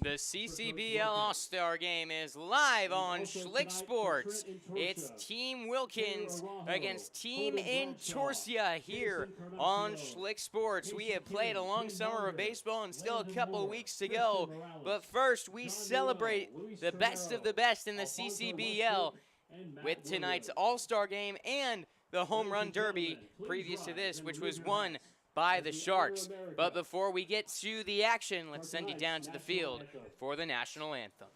The CCBL All-Star Game is live on Schlick Sports. It's Team Wilkins against Team Intorsia here on Schlick Sports. We have played a long summer of baseball and still a couple of weeks to go. But first, we celebrate the best of the best in the CCBL with tonight's All-Star Game and the Home Run Derby previous to this, which was won by the Sharks. But before we get to the action, let's send you down to the field for the national anthem.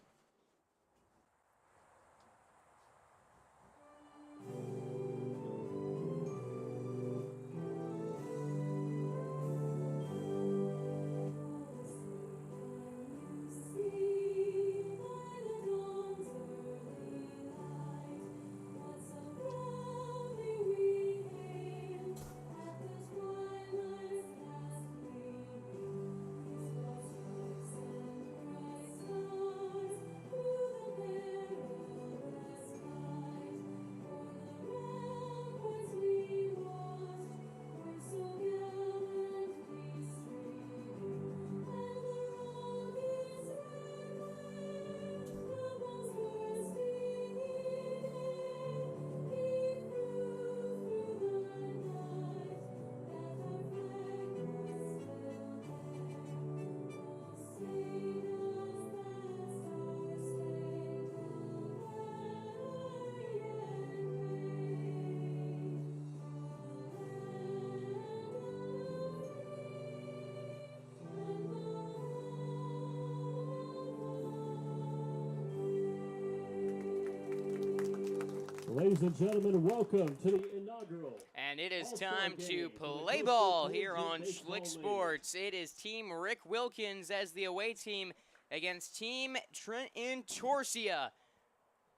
Ladies and gentlemen, welcome to the inaugural. And it is time to play ball here on Schlick Sports. It is Team Rick Wilkins as the away team against Team Intorsia.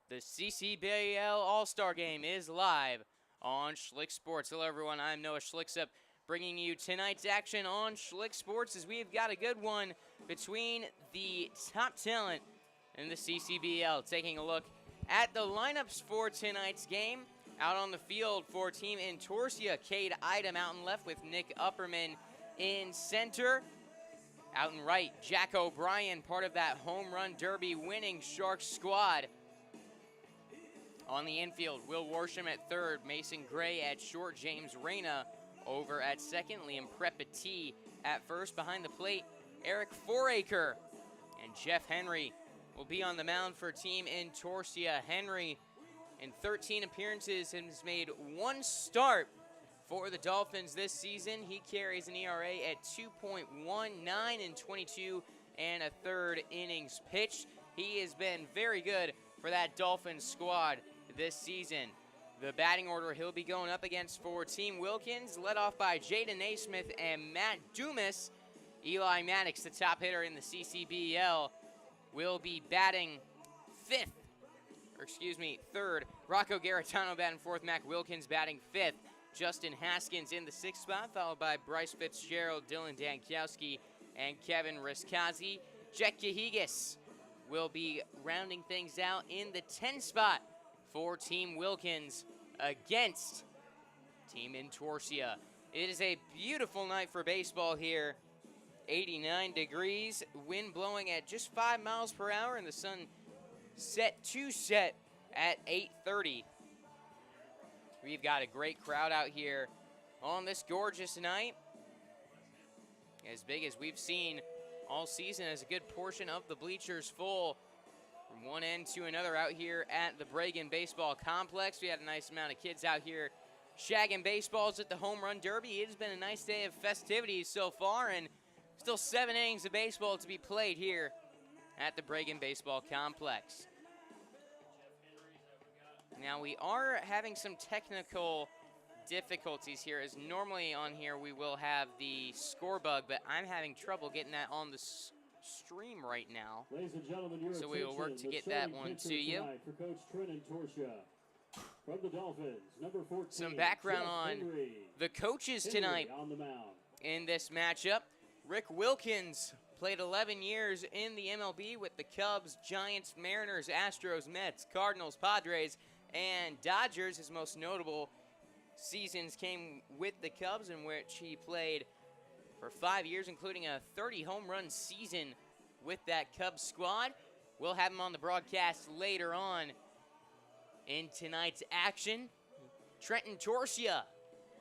The CCBL All-Star Game is live on Schlick Sports. Hello, everyone. I'm Noah Schlicksup, bringing you tonight's action on Schlick Sports as we've got a good one between the top talent in the CCBL. Taking a look at the lineups for tonight's game. Out on the field for Team Intorsia, Cade Idem out in left with Nick Upperman in center. Out in right, Jack O'Brien, part of that Home Run Derby winning Sharks squad. On the infield, Will Worsham at third, Mason Gray at short, James Reyna over at second, Liam Prepati at first. Behind the plate, Eric Foraker and Jeff Henry will be on the mound for Team Intorsia. Henry, in 13 appearances, has made one start for the Dolphins this season. He carries an ERA at 2.19 in 22 and a third innings pitched. He has been very good for that Dolphins squad this season. The batting order he'll be going up against for Team Wilkins, led off by Jaden Naismith and Matt Dumas. Eli Maddox, the top hitter in the CCBL, will be batting third. Rocco Garitano batting fourth. Mac Wilkins batting fifth. Justin Haskins in the sixth spot, followed by Bryce Fitzgerald, Dylan Dankowski, and Kevin Riskazi. Jack Cahigas will be rounding things out in the 10th spot for Team Wilkins against Team Intorsia. It is a beautiful night for baseball here. 89 degrees, wind blowing at just 5 miles per hour, and the sun set to set at 8:30. We've got a great crowd out here on this gorgeous night. As big as we've seen all season, as a good portion of the bleachers full from one end to another out here at the Bregan Baseball Complex. We had a nice amount of kids out here shagging baseballs at the Home Run Derby. It has been a nice day of festivities so far, and still 7 innings of baseball to be played here at the Bregan Baseball Complex. Now, we are having some technical difficulties here, as normally on here we will have the score bug, but I'm having trouble getting that on the stream right now. Ladies and gentlemen, so we will work to get that one to you. For Coach Trent Intorsia. From the Dolphins, number 14, some background Jeff on Henry. The coaches tonight on the mound. In this matchup. Rick Wilkins played 11 years in the MLB with the Cubs, Giants, Mariners, Astros, Mets, Cardinals, Padres, and Dodgers. His most notable seasons came with the Cubs, in which he played for 5 years, including a 30 home run season with that Cubs squad. We'll have him on the broadcast later on in tonight's action. Trenton Torsia,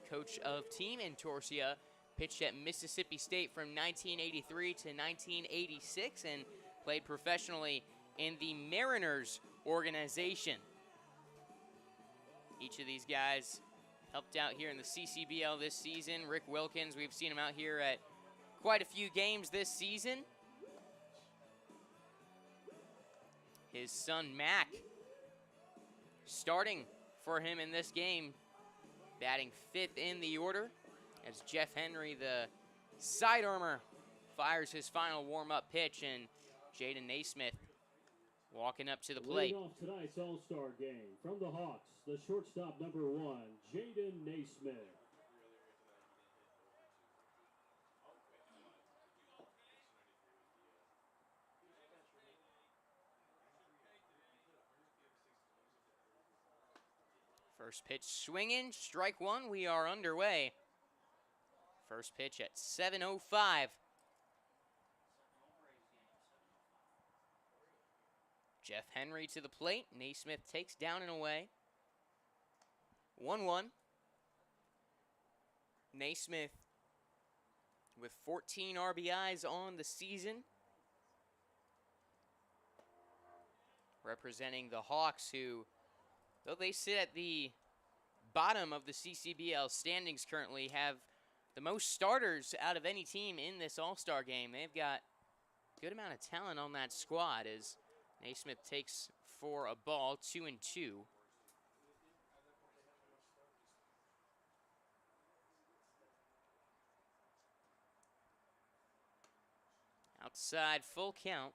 coach of Team Entorsia, pitched at Mississippi State from 1983 to 1986 and played professionally in the Mariners organization. Each of these guys helped out here in the CCBL this season. Rick Wilkins, we've seen him out here at quite a few games this season. His son, Mac, starting for him in this game, batting 5th in the order as Jeff Henry, the side armor, fires his final warm-up pitch, and Jaden Naismith walking up to the plate. Leading off tonight's All-Star game from the Hawks, the shortstop number 1, Jaden Naismith. First pitch swinging, strike one, we are underway. First pitch at 7:05. Jeff Henry to the plate. Naismith takes down and away. 1-1. Naismith with 14 RBIs on the season. Representing the Hawks, who, though they sit at the bottom of the CCBL standings currently, have the most starters out of any team in this All-Star game. They've got a good amount of talent on that squad as Naismith takes for a ball, 2-2. Outside, full count.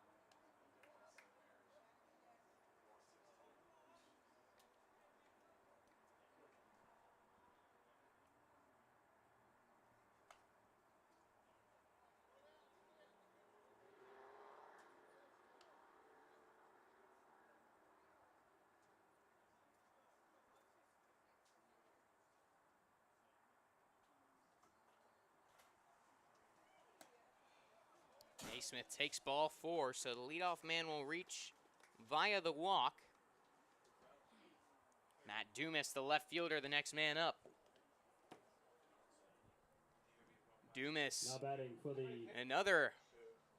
Naismith takes ball 4, so the leadoff man will reach via the walk. Matt Dumas, the left fielder, the next man up. Dumas, Now batting for the another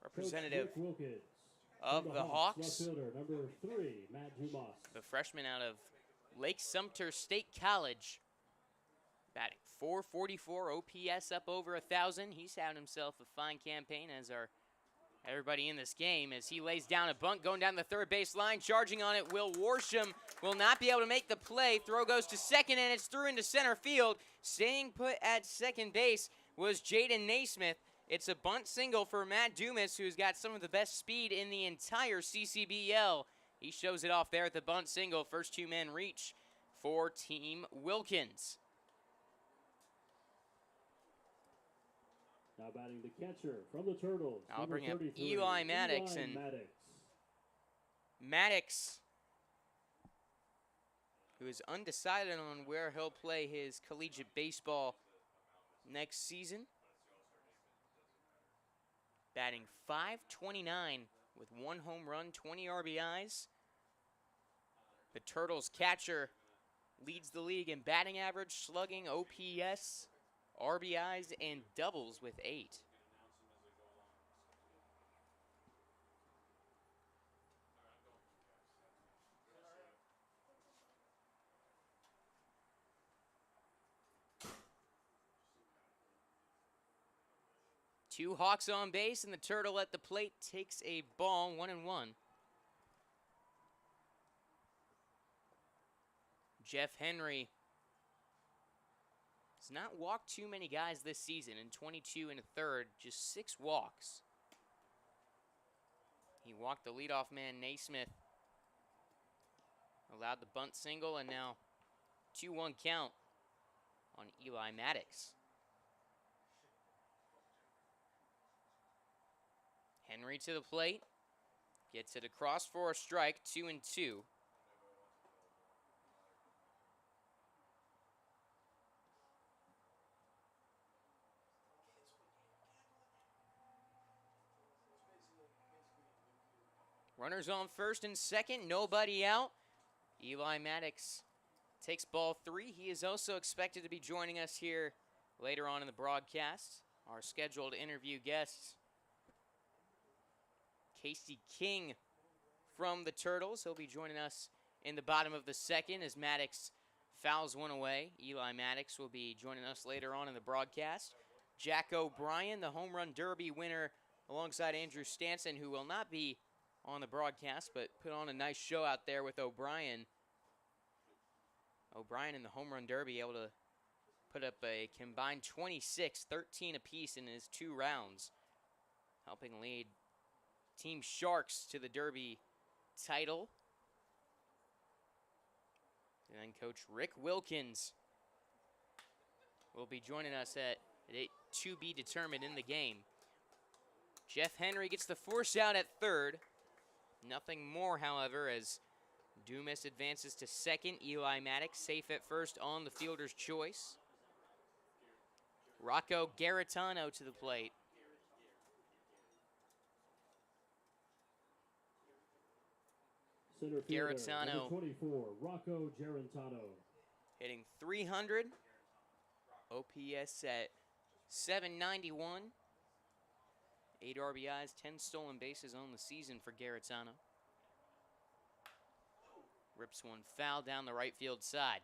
representative Coach Rick Wilkins. of From the Hawks. Left fielder number 3, Matt Dumas. The freshman out of Lake Sumter State College. Batting .444 OPS, up over 1,000. He's had himself a fine campaign, as are everybody in this game, as he lays down a bunt going down the third base line. Charging on it, Will Worsham will not be able to make the play. Throw goes to second, and it's through into center field. Staying put at second base was Jaden Naismith. It's a bunt single for Matt Dumas, who's got some of the best speed in the entire CCBL. He shows it off there at the bunt single. First two men reach for Team Wilkins. Now batting the catcher from the Turtles. I'll number bring up 33, Eli Maddox. Eli And Maddox. Maddox, who is undecided on where he'll play his collegiate baseball next season. Batting .529 with 1 home run, 20 RBIs. The Turtles catcher leads the league in batting average, slugging, OPS, RBIs, and doubles with 8. Two Hawks on base, and the Turtle at the plate takes a ball, 1-1. Jeff Henry has not walked too many guys this season. In 22 1/3, just 6 walks. He walked the leadoff man, Naismith. Allowed the bunt single, and now 2-1 count on Eli Maddox. Henry to the plate. Gets it across for a strike, 2-2. Runners on first and second, nobody out. Eli Maddox takes ball 3. He is also expected to be joining us here later on in the broadcast. Our scheduled interview guests, Casey King from the Turtles. He'll be joining us in the bottom of the second as Maddox fouls one away. Eli Maddox will be joining us later on in the broadcast. Jack O'Brien, the home run derby winner, alongside Andrew Stanson, who will not be on the broadcast, but put on a nice show out there with O'Brien. O'Brien in the home run derby able to put up a combined 26, 13 apiece in his 2 rounds, helping lead Team Sharks to the derby title. And then Coach Rick Wilkins will be joining us at to be determined in the game. Jeff Henry gets the force out at third. Nothing more, however, as Dumas advances to second. Eli Maddox safe at first on the fielder's choice. Rocco Garitano to the plate. Center fielder, Garitano. number 24, Rocco Garantano. Hitting 300. OPS at 791. 8 RBIs, 10 stolen bases on the season for Garitano. Rips one foul down the right field side.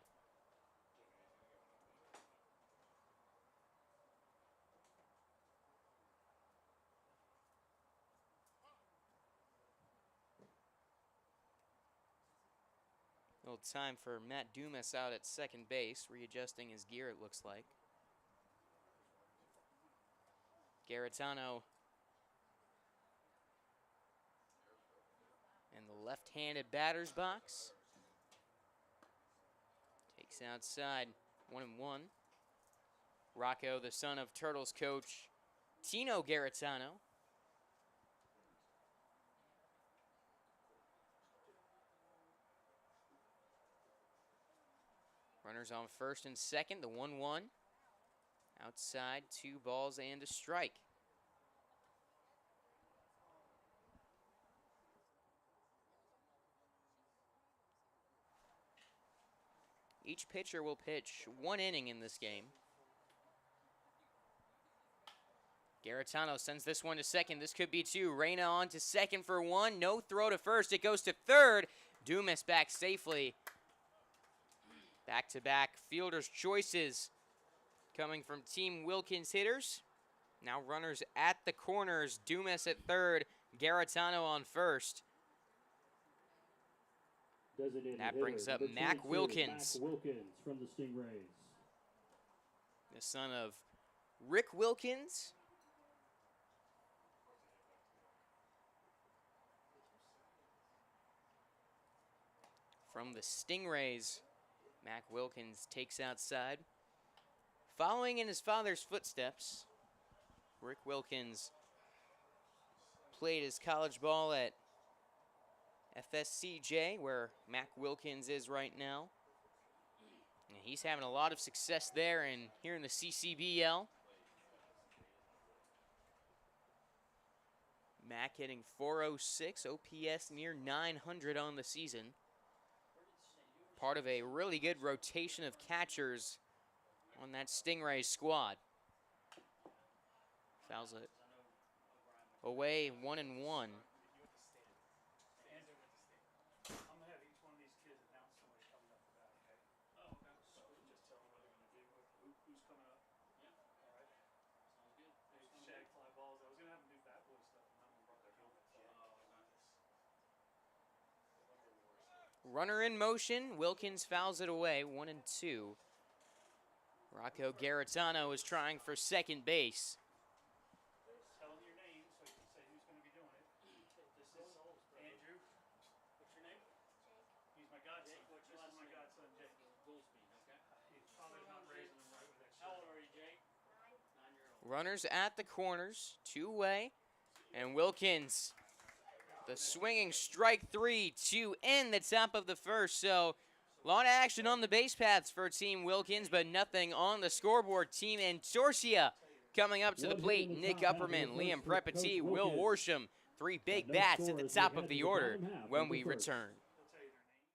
A little time for Matt Dumas out at second base, readjusting his gear, it looks like. Garitano in the left-handed batter's box. Takes outside, 1-1. Rocco, the son of Turtles coach Tino Garitano. Runners on first and second, the 1-1. Outside, 2 balls and a strike. Each pitcher will pitch 1 inning in this game. Garitano sends this one to second. This could be 2. Reyna on to second for 1. No throw to first. It goes to third. Dumas back safely. Back-to-back fielder's choices coming from Team Wilkins hitters. Now runners at the corners. Dumas at third. Garitano on first. That brings up Mac Wilkins. Mac Wilkins from the Stingrays. The son of Rick Wilkins. From the Stingrays, Mac Wilkins takes outside. Following in his father's footsteps, Rick Wilkins played his college ball at FSCJ, where Mac Wilkins is right now. And he's having a lot of success there and here in the CCBL. Mac hitting 406, OPS near 900 on the season. Part of a really good rotation of catchers on that Stingray squad. Fouls it away, 1-1. Runner in motion. Wilkins fouls it away, 1-2. Rocco Garitano is trying for second base. Tell him your name so you can say who's going to be doing it. This is Andrew. What's your name? Jake. He's my godson. This is my godson, Jake. Goolsby, okay. His father's not raising him right with that shit. How old are you, Jake? 9-year-old. Runners at the corners, 2-way. And Wilkins, the swinging strike 3 to end the top of the first. So a lot of action on the base paths for Team Wilkins, but nothing on the scoreboard. Team Antorcia coming up to the plate. Nick Upperman, Liam Prepati, Will Worsham Three big no bats at score the as we top head of to the the order bottom half when of the we first. return. They'll tell you their name.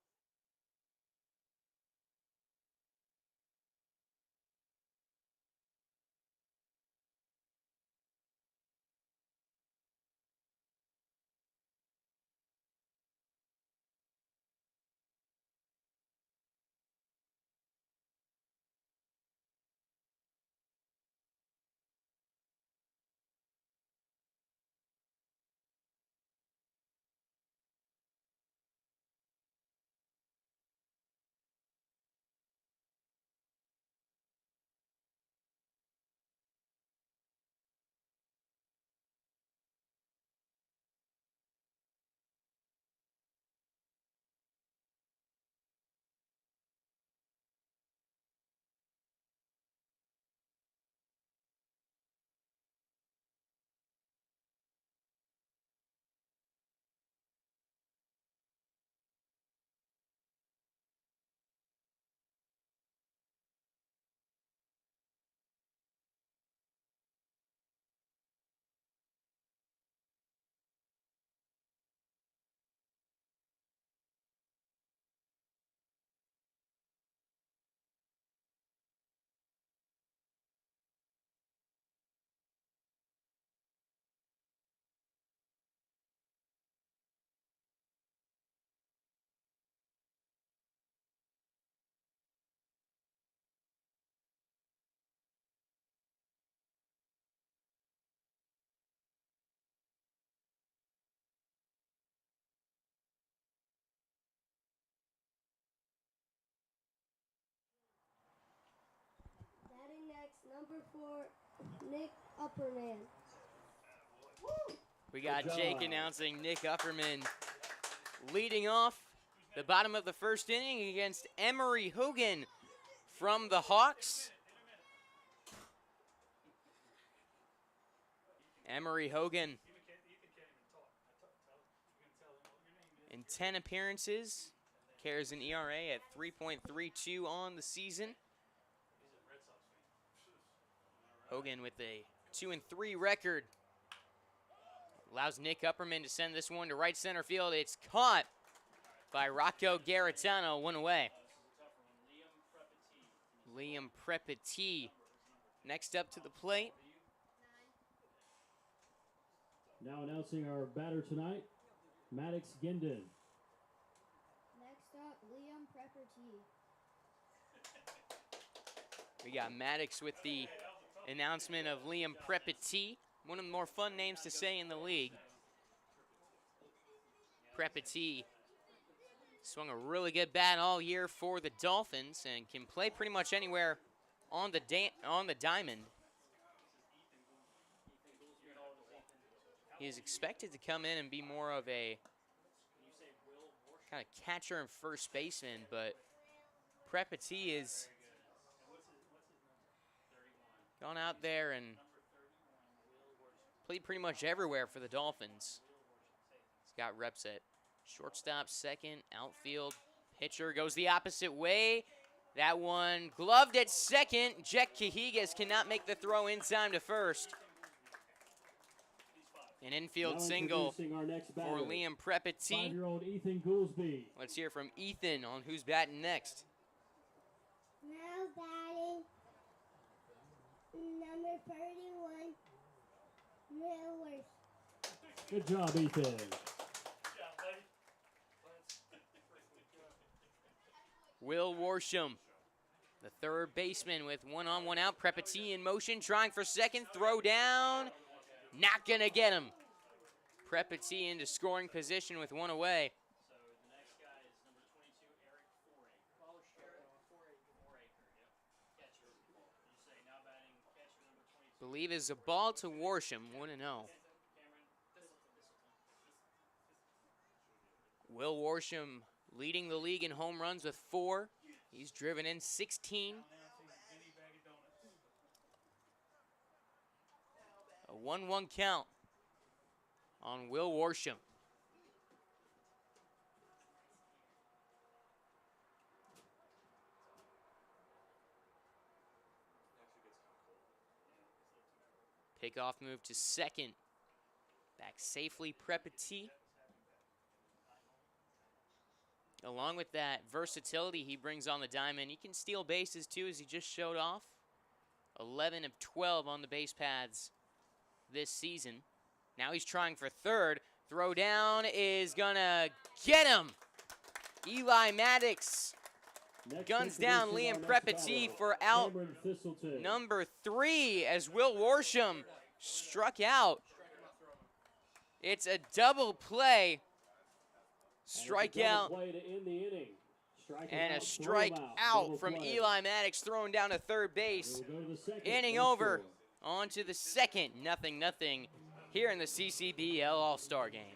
Batting next, number 4, Nick Upperman. We got Good Jake job. announcing Nick Upperman leading off the bottom of the first inning against Emery Hogan from the Hawks. Emery Hogan Ethan can't even talk. You're going to tell him what your name is. in 10 appearances, carries an ERA at 3.32 on the season. He's a Red Sox fan. Hogan with a 2-3 record allows Nick Upperman to send this one to right center field. It's caught by Rocco Garitano, one away. Liam Prepetit next up to the plate. Now announcing our batter tonight, Maddox Ginden. Next up, Liam Prepperty. We got Maddox with the announcement of Liam Prepetit, one of the more fun names to say in the league. Prepetit swung a really good bat all year for the Dolphins and can play pretty much anywhere on the diamond. He is expected to come in and be more of a kind of catcher and first baseman, but Prepetit is gone out there and played pretty much everywhere for the Dolphins. He's got reps at shortstop, second, outfield. Pitcher goes the opposite way. That one gloved at second. Jack Cahigas cannot make the throw in time to first. An infield Now single introducing our next batter, for Liam Prepetit. 5-year-old Ethan Goolsby. Let's hear from Ethan on who's batting next. Now batting, number 31, Millers. Good job, Ethan. Good job, buddy. Will Worsham, the third baseman with one on, one out. Prepetit in motion, trying for second. Throw down. Not going to get him. Prepetit into scoring position with one away. So the next guy is number 22, Eric Foraker. Catcher. You say now batting catcher number 22. Believe is a ball to Worsham, 1-0. Will Worsham leading the league in home runs with 4. He's driven in 16. A 1-1 count on Will Worsham. Pickoff move to second Back safely, Prepati. Along with that versatility he brings on the diamond, he can steal bases too, as he just showed off. 11 of 12 on the base paths this season. Now he's trying for third. Throw down is gonna get him. Eli Maddox guns down Liam Prepati for out number 3 as Will Worsham struck out. It's a double play. Strikeout and a strikeout from Eli Maddox, throwing down to third base. Inning over. On to the second. 0-0 here in the CCBL All-Star Game.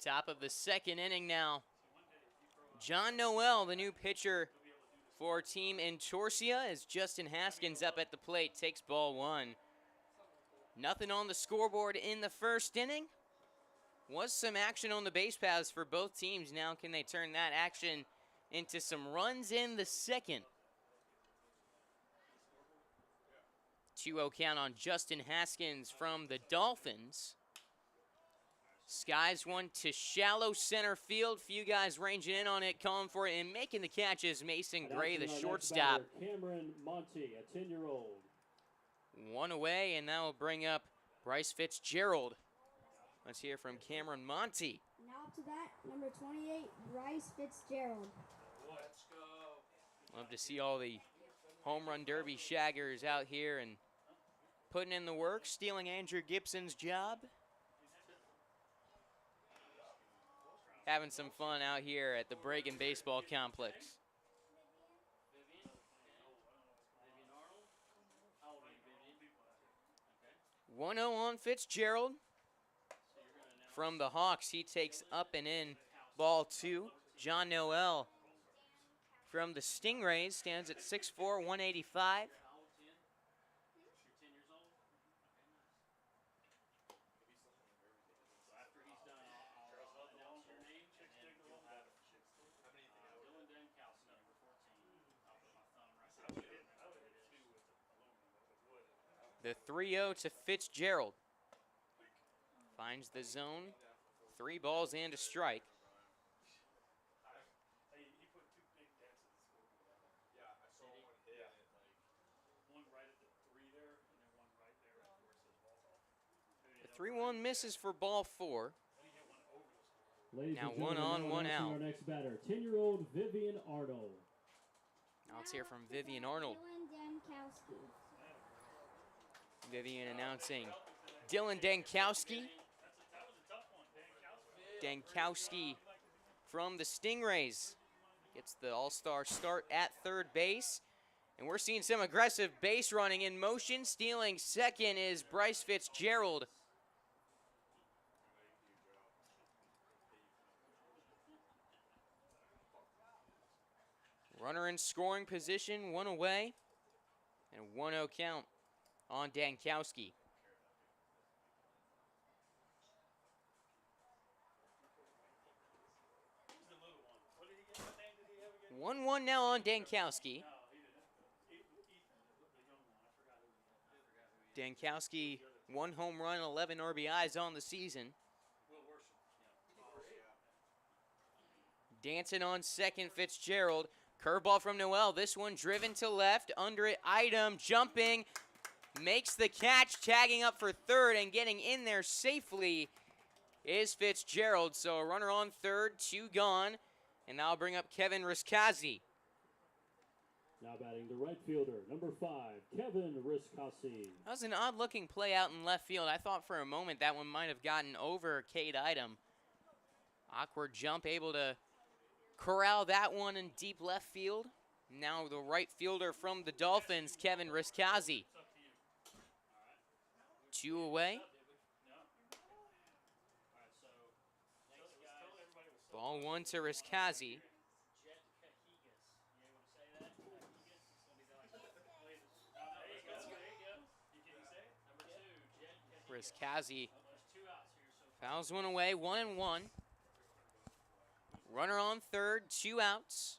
Top of the second inning now. John Noel, the new pitcher for Team Entorsia, as Justin Haskins up at the plate, takes ball 1. Nothing on the scoreboard in the first inning. Was some action on the base paths for both teams. Now can they turn that action into some runs in the second? 2-0 count on Justin Haskins from the Dolphins. Skies one to shallow center field. Few guys ranging in on it, calling for it, and making the catch is Mason Gray, the shortstop. Cameron Monty, a 10-year-old. One away, and that will bring up Bryce Fitzgerald. Let's hear from Cameron Monty. Now up to that, number 28, Bryce Fitzgerald. Let's go. Love to see all the home run derby shaggers out here and putting in the work, stealing Andrew Gibson's job. Having some fun out here at the Bregan Baseball Complex. 1-0 on Fitzgerald. From the Hawks, he takes up and in ball 2. John Noel from the Stingrays stands at 6'4", 185. The 3-0 to Fitzgerald. Finds the zone. 3 balls and a strike. He put 2 big dents in the scoreboard. Yeah, I saw one hit. One right at the 3 there. 3-1 misses for ball 4. Ladies Now and one gentlemen, on, now one announcing out. our next batter, 10-year-old Vivian Arnold. Now let's hear from Vivian Arnold. Dylan Dankowski. Vivian announcing Dylan Dankowski. That was a tough one, Dankowski from the Stingrays gets the all-star start at third base. And we're seeing some aggressive base running in motion. Stealing second is Bryce Fitzgerald. Runner in scoring position, one away. And a 1-0 count on Dankowski. Who's the little one? What did he get? What name did he have again? 1-1 now on Dankowski. No, he didn't. Ethan, the young one. I forgot who he had. Dankowski, 1 home run, 11 RBIs on the season. Will Worsham. Dancing on second, Fitzgerald. Curveball from Noel. This one driven to left. Under it, Item jumping. Makes the catch, tagging up for third and getting in there safely is Fitzgerald. So a runner on third, 2 gone. And now I'll bring up Kevin Riskazi. Now batting the right fielder, number 5, Kevin Riskasi. That was an odd-looking play out in left field. I thought for a moment that one might have gotten over Cade Item. Awkward jump, able to corral that one in deep left field. Now the right fielder from the Dolphins, Kevin Riskazi. 2 away. Ball 1 to Riskazi. Riskazi fouls one away, 1-1. Runner on third, 2 outs.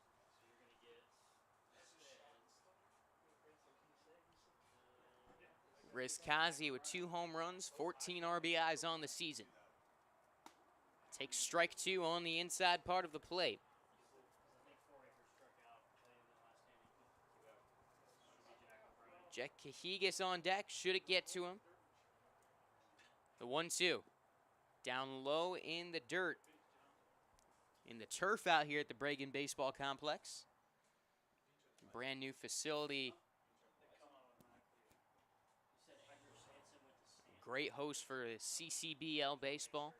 Riskazi with 2 home runs, 14 RBIs on the season. Takes strike 2 on the inside part of the plate. Jack Cahigas on deck. Should it get to him? The 1-2. Down low in the dirt. In the turf out here at the Bregan Baseball Complex. Brand new facility. Great host for CCBL baseball.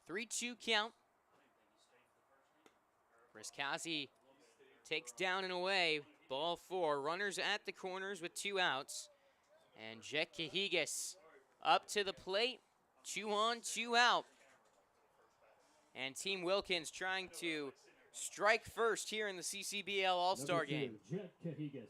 Who? 3-2 count. Riskazi takes down and away. Ball 4. Runners at the corners with 2 outs. And Jack Cahigas up to the plate. 2 on, 2 out. And Team Wilkins trying to strike first here in the CCBL All-Star Number 2, game. Jet Cahigas.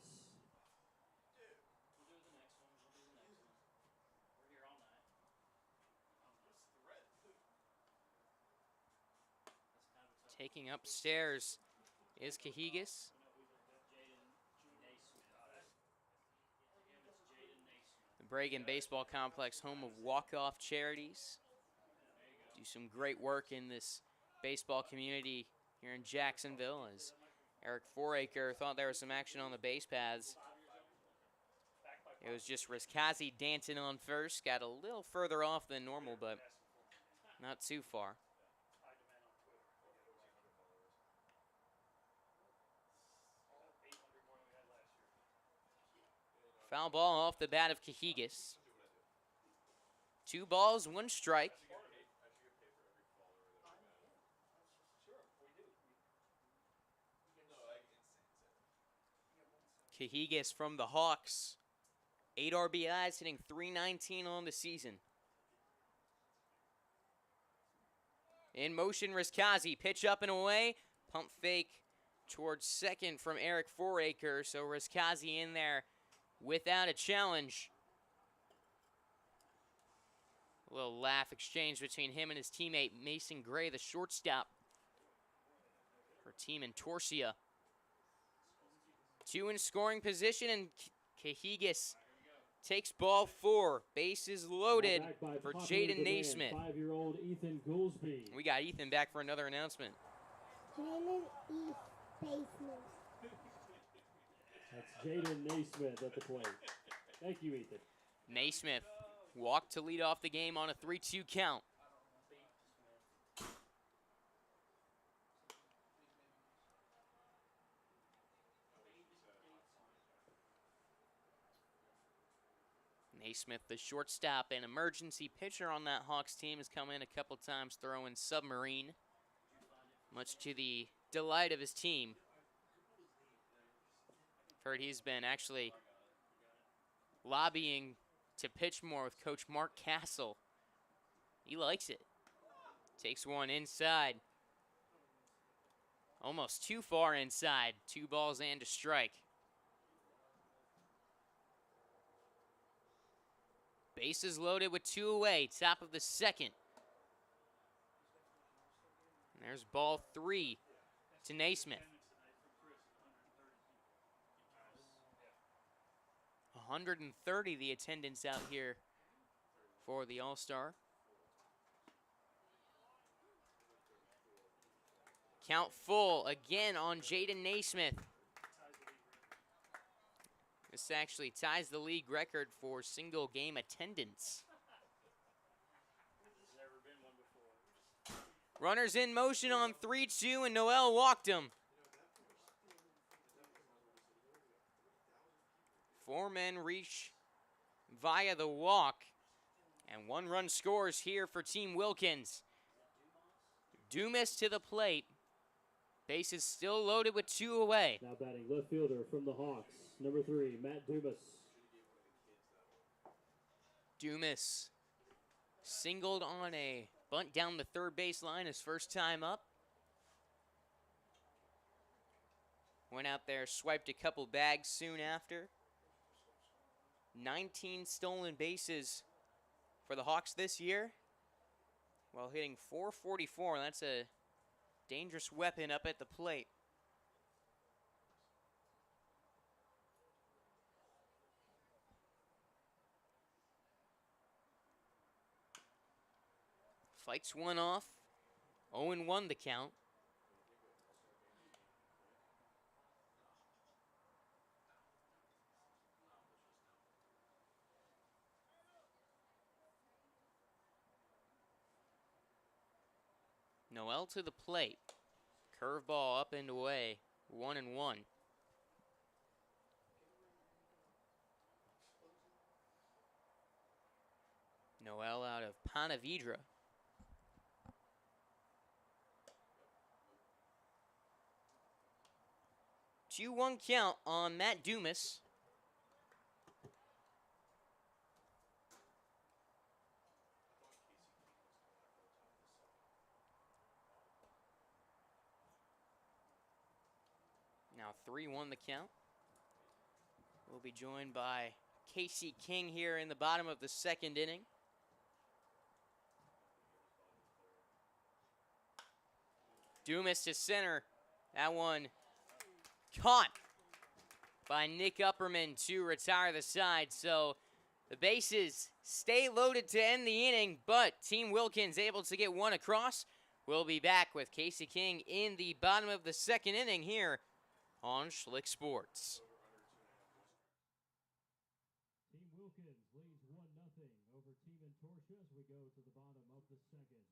Taking upstairs is Cahigas. The Bregan Baseball Complex, home of walk-off charities. Do some great work in this baseball community here in Jacksonville, as Eric Foraker thought there was some action on the base paths. It was just Riskazi dancing on first. Got a little further off than normal, but not too far. Foul ball off the bat of Cahigas. 2 balls, 1 strike. Cahigas from the Hawks. 8 RBIs, hitting .319 on the season. In motion, Riskazi. Pitch up and away. Pump fake towards second from Eric Foraker. So Riskazi in there without a challenge. A little laugh exchange between him and his teammate Mason Gray, the shortstop for Team Entorsia. 2 in scoring position, and Cahigas takes ball 4. Bases loaded Now back by for popular Jaden demand, Naismith. 5-year-old Ethan Goolsby. We got Ethan back for another announcement. Jaden East Basement. That's Jaden Naismith at the plate. Thank you, Ethan. Naismith walked to lead off the game on a 3-2 count. Naismith, the shortstop and emergency pitcher on that Hawks team, has come in a couple times throwing submarine, much to the delight of his team. Heard he's been actually lobbying to pitch more with Coach Mark Castle. He likes it. Takes one inside. Almost too far inside. 2 balls and a strike. Bases loaded with 2 away. Top of the second. And there's ball 3 to Naismith. 130 the attendance out here for the All-Star. Count full again on Jaden Naismith. This actually ties the league record for single game attendance. Runners in motion on 3-2, and Noel walked him. 4 men reach via the walk, and 1 run scores here for Team Wilkins. Dumas to the plate. Bases still loaded with 2 away. Now batting left fielder from the Hawks, number 3, Matt Dumas. Dumas singled on a bunt down the third base line his first time up. Went out there, swiped a couple bags soon after. 19 stolen bases for the Hawks this year, while hitting .444. That's a dangerous weapon up at the plate. Fights one off. 0-1 the count. Noel to the plate. Curveball up and away. 1-1. Noel out of Pontevedra. 2-1 count on Matt Dumas. Now 3-1 the count. We'll be joined by Casey King here in the bottom of the second inning. Dumas to center. That one caught by Nick Upperman to retire the side. So the bases stay loaded to end the inning, but Team Wilkins able to get one across. We'll be back with Casey King in the bottom of the second inning here on Schlick Sports. Team Wilkins leads 1-0 over Team Entorcia as we go to the bottom of the second.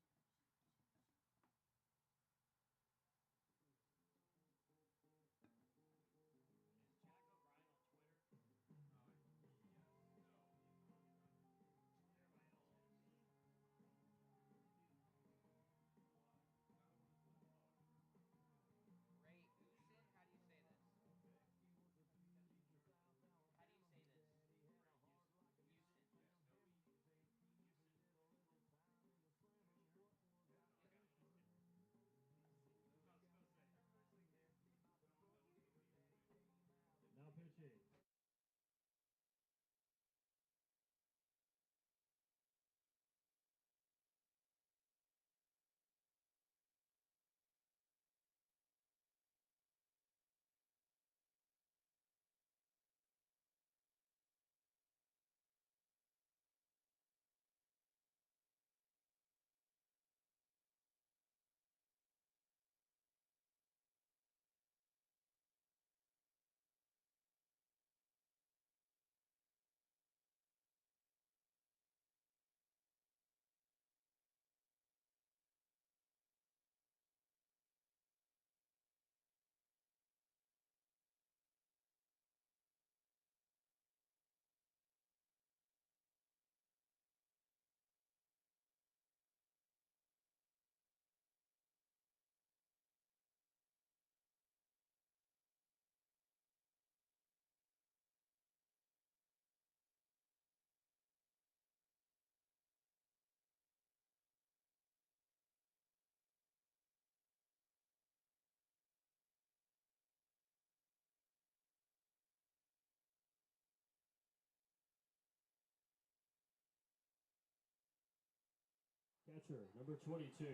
catcher, number 22,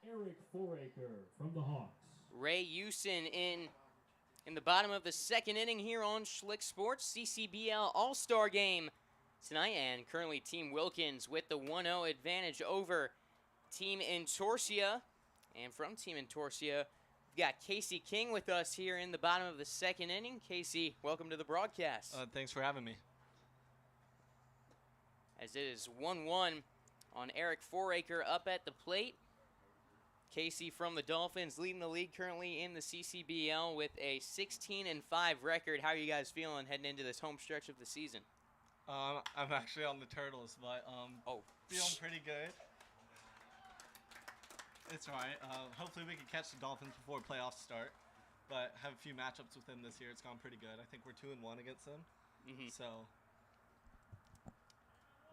Eric Foraker from the Hawks. Ray Houston in the bottom of the second inning here on Schlick Sports CCBL All-Star Game tonight, and currently Team Wilkins with the 1-0 advantage over Team Entorsia. And from Team Entorsia, we've got Casey King with us here in the bottom of the second inning. Casey, welcome to the broadcast. Thanks for having me. As it is 1-1 on Eric Foraker up at the plate. Casey from the Dolphins leading the league currently in the CCBL with a 16-5 record. How are you guys feeling heading into this home stretch of the season? I'm actually on the Turtles, but feeling pretty good. It's all right. Hopefully we can catch the Dolphins before playoffs start, but have a few matchups with them this year. It's gone pretty good. I think we're 2-1 against them. So.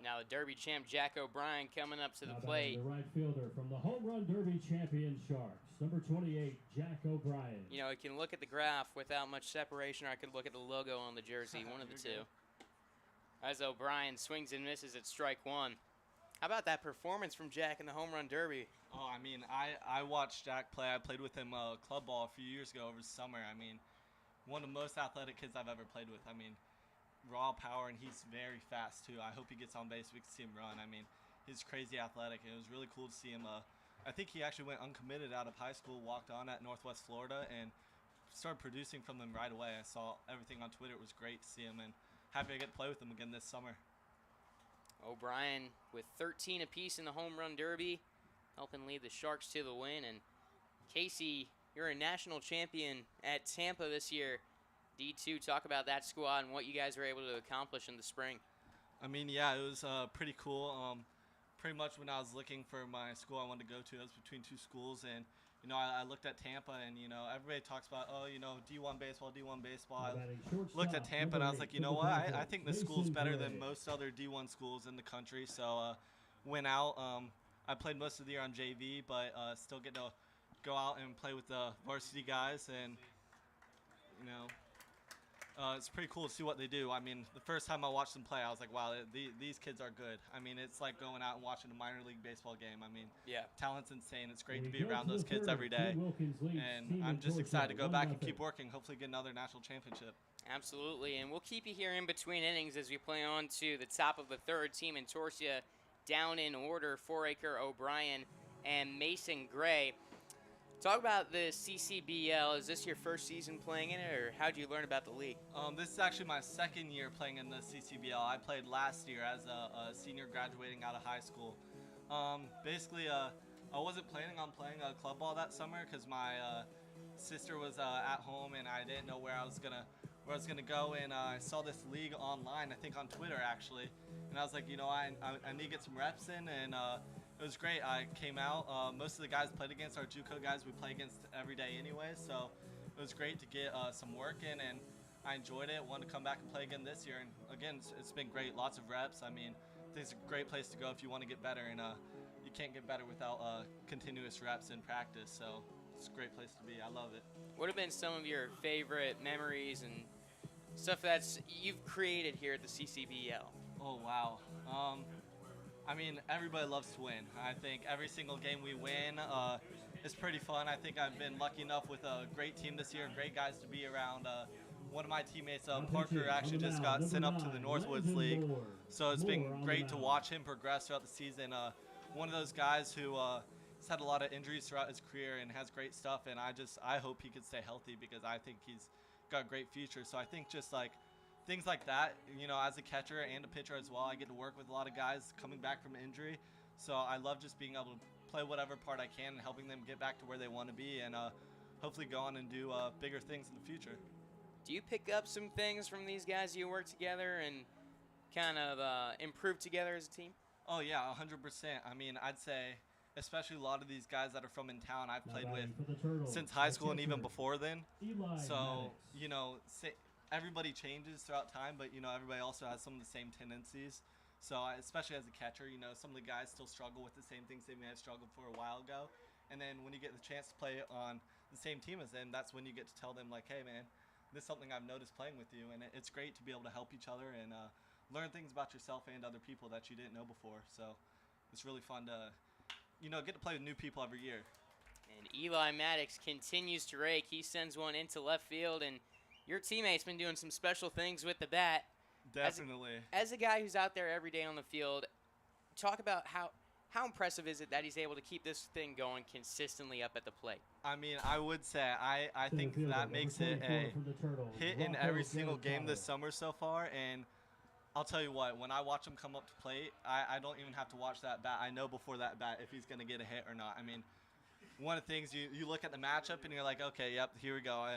Now the Derby champ Jack O'Brien coming up to the Now plate. The right fielder from the Home Run Derby champion Sharks, number 28, Jack O'Brien. You know, you can look at the graph without much separation, or I could look at the logo on the jersey, one of the two. As O'Brien swings and misses at strike one. How about that performance from Jack in the Home Run Derby? Oh, I mean, I watched Jack play. I played with him club ball a few years ago over the summer. I mean, one of the most athletic kids I've ever played with. I mean, raw power, and he's very fast too. I hope he gets on base so we can see him run. I mean, he's crazy athletic, and it was really cool to see him. I think he actually went uncommitted out of high school, walked on at Northwest Florida, and started producing from them right away. I saw everything on Twitter. It was great to see him, and happy to get to play with him again this summer. O'Brien with 13 apiece in the Home Run Derby, helping lead the Sharks to the win. And Casey, you're a national champion at Tampa this year. D2, talk about that squad and what you guys were able to accomplish in the spring. I mean, yeah, it was pretty cool. Pretty much when I was looking for my school I wanted to go to, I was between two schools, and you know, I looked at Tampa, and you know, everybody talks about, oh, you know, D1 baseball, D1 baseball. I looked at Tampa, and I was like, you know what? I think this school's better than most other D1 schools in the country. So went out. I played most of the year on JV, but still get to go out and play with the varsity guys, and you know. It's pretty cool to see what they do. I mean, the first time I watched them play, I was like, wow, these kids are good. I mean, it's like going out and watching a minor league baseball game. I mean, yeah, talent's insane. It's great to be around those kids every day. And I'm just excited to go back and keep working, hopefully get another national championship. Absolutely, and we'll keep you here in between innings as we play on to the top of the third. Team Entorsia down in order, Foraker, O'Brien, and Mason Gray. Talk about the CCBL. Is this your first season playing in it, or how did you learn about the league? This is actually my second year playing in the CCBL. I played last year as a senior graduating out of high school. Basically, I wasn't planning on playing club ball that summer because my sister was at home, and I didn't know where I was gonna go. And I saw this league online, I think on Twitter actually, and I was like, you know, I need to get some reps in, and it was great. I came out. Most of the guys played against our JUCO guys we play against every day anyway, so it was great to get some work in, and I enjoyed it. Wanted to come back and play again this year, and again, it's been great. Lots of reps. I mean, I think it's a great place to go if you want to get better, and you can't get better without continuous reps in practice, so it's a great place to be. I love it. What have been some of your favorite memories and stuff that's you've created here at the CCBL? Oh, wow. I mean, everybody loves to win. I think every single game we win is pretty fun. I think I've been lucky enough with a great team this year, great guys to be around. One of my teammates, Parker, actually just got sent up to the Northwoods League, so it's been great to watch him progress throughout the season. One of those guys who has had a lot of injuries throughout his career and has great stuff, and I hope he could stay healthy because I think he's got a great future. So I think just like things like that, you know, as a catcher and a pitcher as well, I get to work with a lot of guys coming back from injury. So I love just being able to play whatever part I can and helping them get back to where they want to be, and hopefully go on and do bigger things in the future. Do you pick up some things from these guys you work together and kind of improve together as a team? Oh, yeah, 100%. I mean, I'd say especially a lot of these guys that are from in town I've played with since high school and even before then. So, you know, everybody changes throughout time, but, you know, everybody also has some of the same tendencies. So, especially as a catcher, you know, some of the guys still struggle with the same things they may have struggled for a while ago. And then when you get the chance to play on the same team as them, that's when you get to tell them, like, hey, man, this is something I've noticed playing with you. And it's great to be able to help each other and learn things about yourself and other people that you didn't know before. So it's really fun to get to play with new people every year. And Eli Maddox continues to rake. He sends one into left field, and your teammate's been doing some special things with the bat. Definitely. As a guy who's out there every day on the field, talk about how impressive is it that he's able to keep this thing going consistently up at the plate? I mean, I would say I think that makes it a hit in every single game this summer so far. And I'll tell you what, when I watch him come up to plate, I don't even have to watch that bat. I know before that bat if he's going to get a hit or not. I mean, one of the things you look at the matchup and you're like, okay, yep, here we go.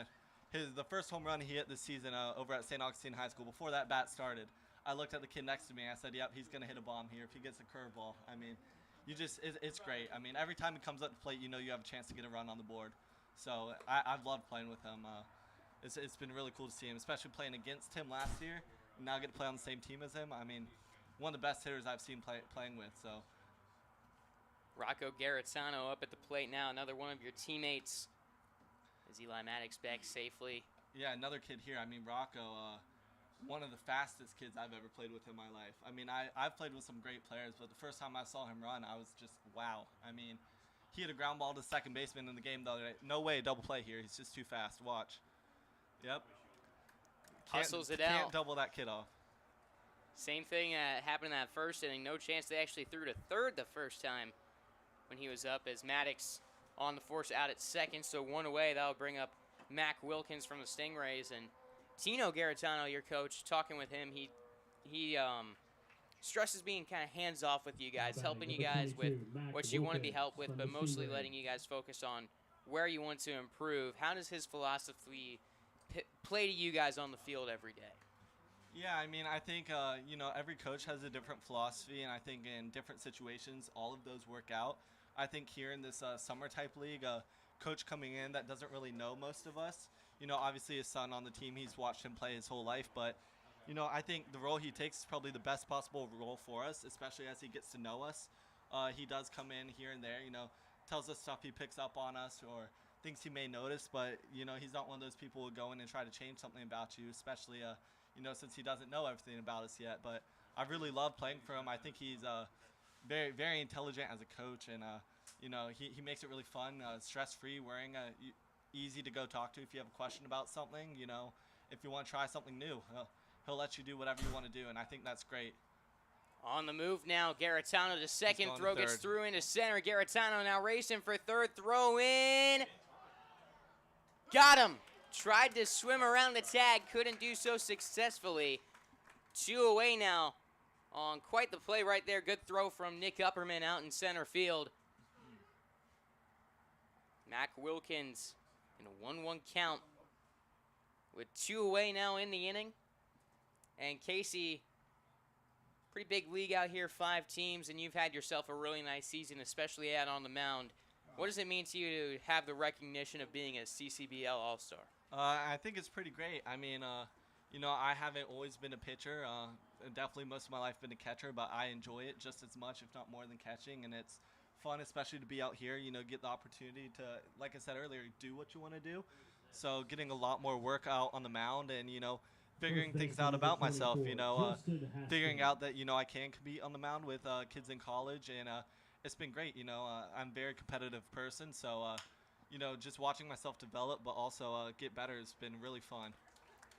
The first home run he hit this season over at St. Augustine High School, before that bat started, I looked at the kid next to me. I said, yep, he's going to hit a bomb here if he gets a curveball. I mean, it's great. I mean, every time he comes up to plate, you have a chance to get a run on the board. So I've loved playing with him. It's been really cool to see him, especially playing against him last year. And now I get to play on the same team as him. I mean, one of the best hitters I've seen playing with. So. Rocco Garrettano up at the plate now, another one of your teammates. Is Eli Maddox back safely? Yeah, another kid here. I mean, Rocco, one of the fastest kids I've ever played with in my life. I mean, I've played with some great players, but the first time I saw him run, I was just, wow. I mean, he hit a ground ball to second baseman in the game the other day. No way, double play here. He's just too fast. Watch. Yep. Hustles it out. Can't double that kid off. Same thing happened in that first inning. No chance they actually threw to third the first time when he was up, as Maddox on the force out at second, so one away. That'll bring up Mac Wilkins from the Stingrays. And Tino Garrettano, your coach, talking with him, he stresses being kind of hands-off with you guys, helping you guys with what you want to be helped with, but mostly letting you guys focus on where you want to improve. How does his philosophy play to you guys on the field every day? Yeah, I mean, I think, every coach has a different philosophy, and I think in different situations, all of those work out. I think here in this summer type league, a coach coming in that doesn't really know most of us, obviously his son on the team, he's watched him play his whole life, but, I think the role he takes is probably the best possible role for us, especially as he gets to know us. He does come in here and there, tells us stuff he picks up on us or things he may notice, but, he's not one of those people who go in and try to change something about you, especially, since he doesn't know everything about us yet. But I really love playing for him. I think he's very, very intelligent as a coach, and he makes it really fun, stress-free, easy to go talk to if you have a question about something. If you want to try something new, he'll let you do whatever you want to do, and I think that's great. On the move now, Garrettano to second, throw gets through into center. Garrettano now racing for third, throw in. Got him. Tried to swim around the tag, couldn't do so successfully. 2 away now on quite the play right there. Good throw from Nick Upperman out in center field. Mac Wilkins in a 1-1 count with 2 away now in the inning. And Casey, pretty big league out here, 5 teams, and you've had yourself a really nice season, especially out on the mound. What does it mean to you to have the recognition of being a CCBL All-Star? I think it's pretty great. I mean, I haven't always been a pitcher. Definitely most of my life been a catcher, but I enjoy it just as much, if not more than catching. And it's fun, especially to be out here, get the opportunity to, like I said earlier, do what you want to do. So getting a lot more work out on the mound and, figuring things out about myself, figuring out that, I can compete on the mound with kids in college. And it's been great. I'm a very competitive person. So, just watching myself develop, but also get better has been really fun.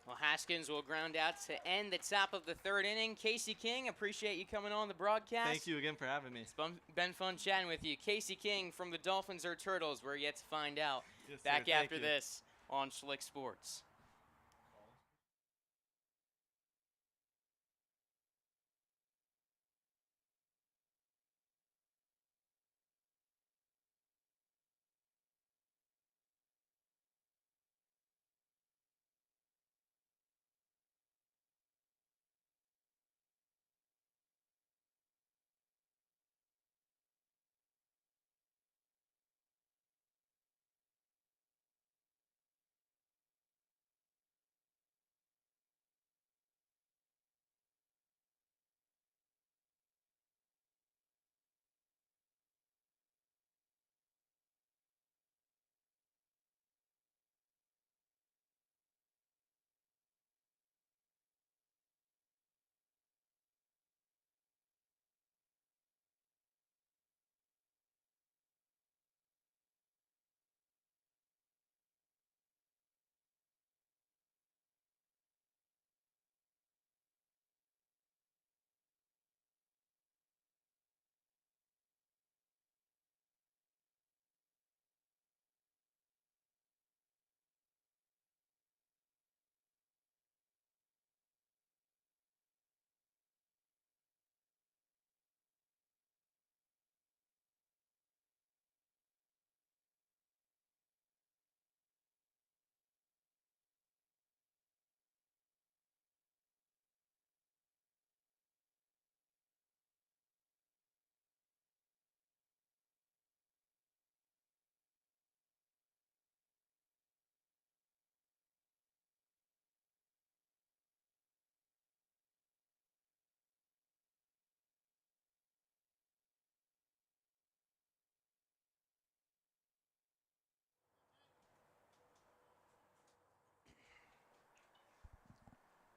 Well, Haskins will ground out to end the top of the 3rd inning. Casey King, appreciate you coming on the broadcast. Thank you again for having me. It's been fun chatting with you. Casey King from the Dolphins or Turtles, we're yet to find out. Yes, Back sir. after Thank you. this on Schlick Sports.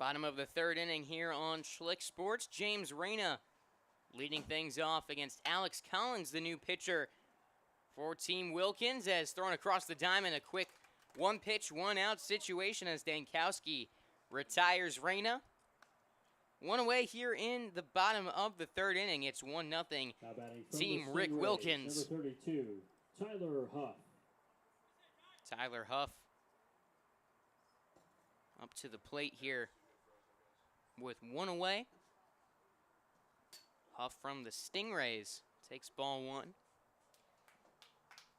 Bottom of the third inning here on Schlick Sports. James Reyna leading things off against Alex Collins, the new pitcher for Team Wilkins, as thrown across the diamond. A quick one pitch, one out situation as Dankowski retires Reyna. One away here in the bottom of the third inning. It's 1-0 Now batting from Team the Rick Stingrays, Wilkins. Number 32, Tyler Huff. Tyler Huff up to the plate here with one away. Huff from the Stingrays takes ball one.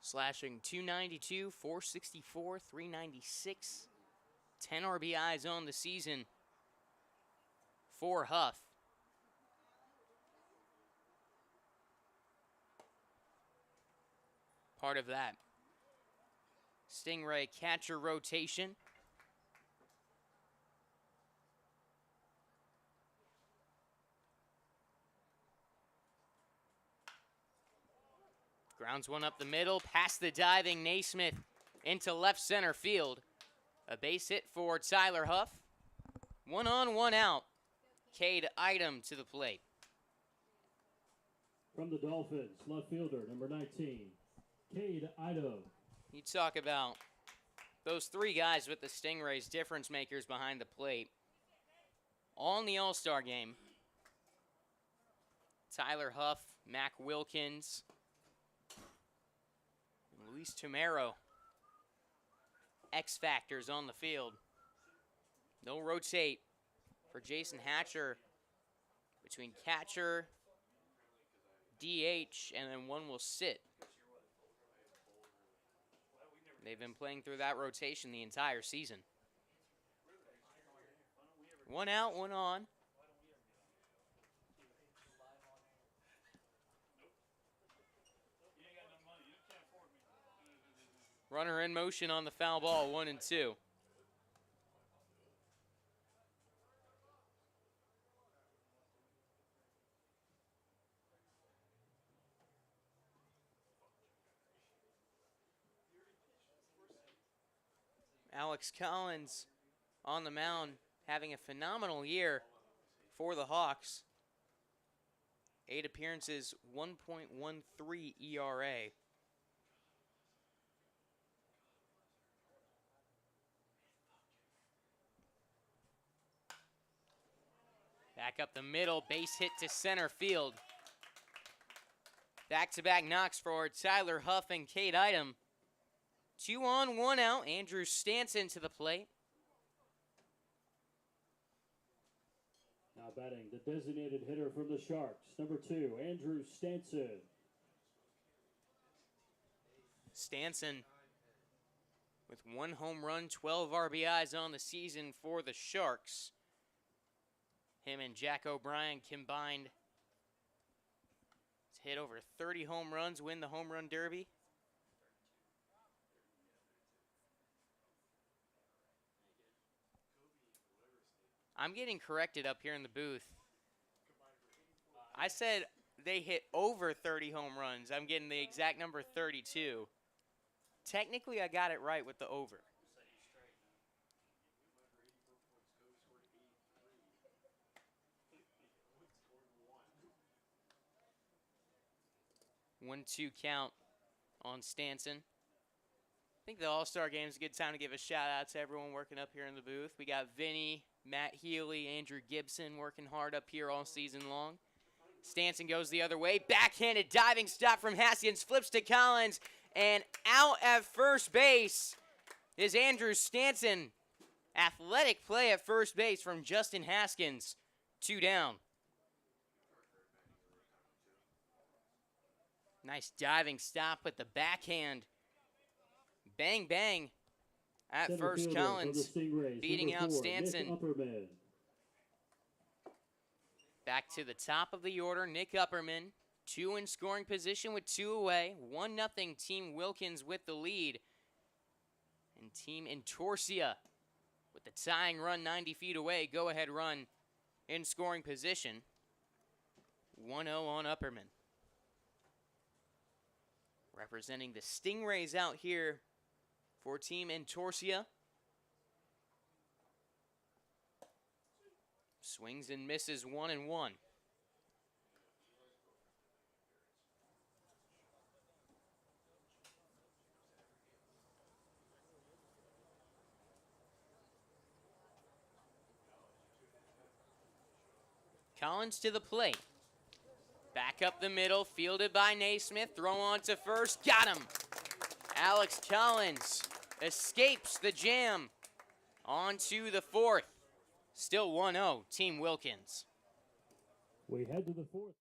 Slashing 292, 464, 396. 10 RBIs on the season for Huff. Part of that Stingray catcher rotation. Grounds one up the middle, past the diving Naismith into left center field. A base hit for Tyler Huff. 1 on, 1 out. Cade Item to the plate. From the Dolphins, left fielder, number 19, Cade Ido. You talk about those three guys with the Stingrays, difference makers behind the plate. All in the All-Star game. Tyler Huff, Mac Wilkins, and Luis Tomero. X factors on the field. No rotate for Jason Hatcher between catcher, DH, and then one will sit. They've been playing through that rotation the entire season. 1 out, 1 on. Runner in motion on the foul ball, 1 and 2. Alex Collins on the mound, having a phenomenal year for the Hawks. 8 appearances, 1.13 ERA. Back up the middle, base hit to center field. Back-to-back knocks for Tyler Huff and Cade Item. 2 on, 1 out. Andrew Stanson to the plate. Now batting the designated hitter from the Sharks, number 2, Andrew Stanson. Stanson with 1 home run, 12 RBIs on the season for the Sharks. Him and Jack O'Brien combined to hit over 30 home runs, win the home run derby. I'm getting corrected up here in the booth. I said they hit over 30 home runs. I'm getting the exact number 32. Technically, I got it right with the over. One-two count on Stanson. I think the All-Star Game is a good time to give a shout-out to everyone working up here in the booth. We got Vinny, Matt Healy, Andrew Gibson working hard up here all season long. Stanson goes the other way. Backhanded diving stop from Haskins. Flips to Collins. And out at first base is Andrew Stanson. Athletic play at first base from Justin Haskins. 2 down. Nice diving stop with the backhand. Bang, bang. At Center first, fielder Collins for the Stingrays, beating number out 4, Stanson. Nick Upperman. Back to the top of the order, Nick Upperman. 2 in scoring position with 2 away. 1-0 Team Wilkins with the lead. And Team Entorsia with the tying run 90 feet away. Go-ahead run in scoring position. 1-0 on Upperman. Representing the Stingrays out here for Team Entorsia. Swings and misses 1-1. Collins to the plate. Back up the middle, fielded by Naismith. Throw on to first, got him. Alex Collins escapes the jam. On to the fourth. Still 1-0, Team Wilkins. We head to the fourth.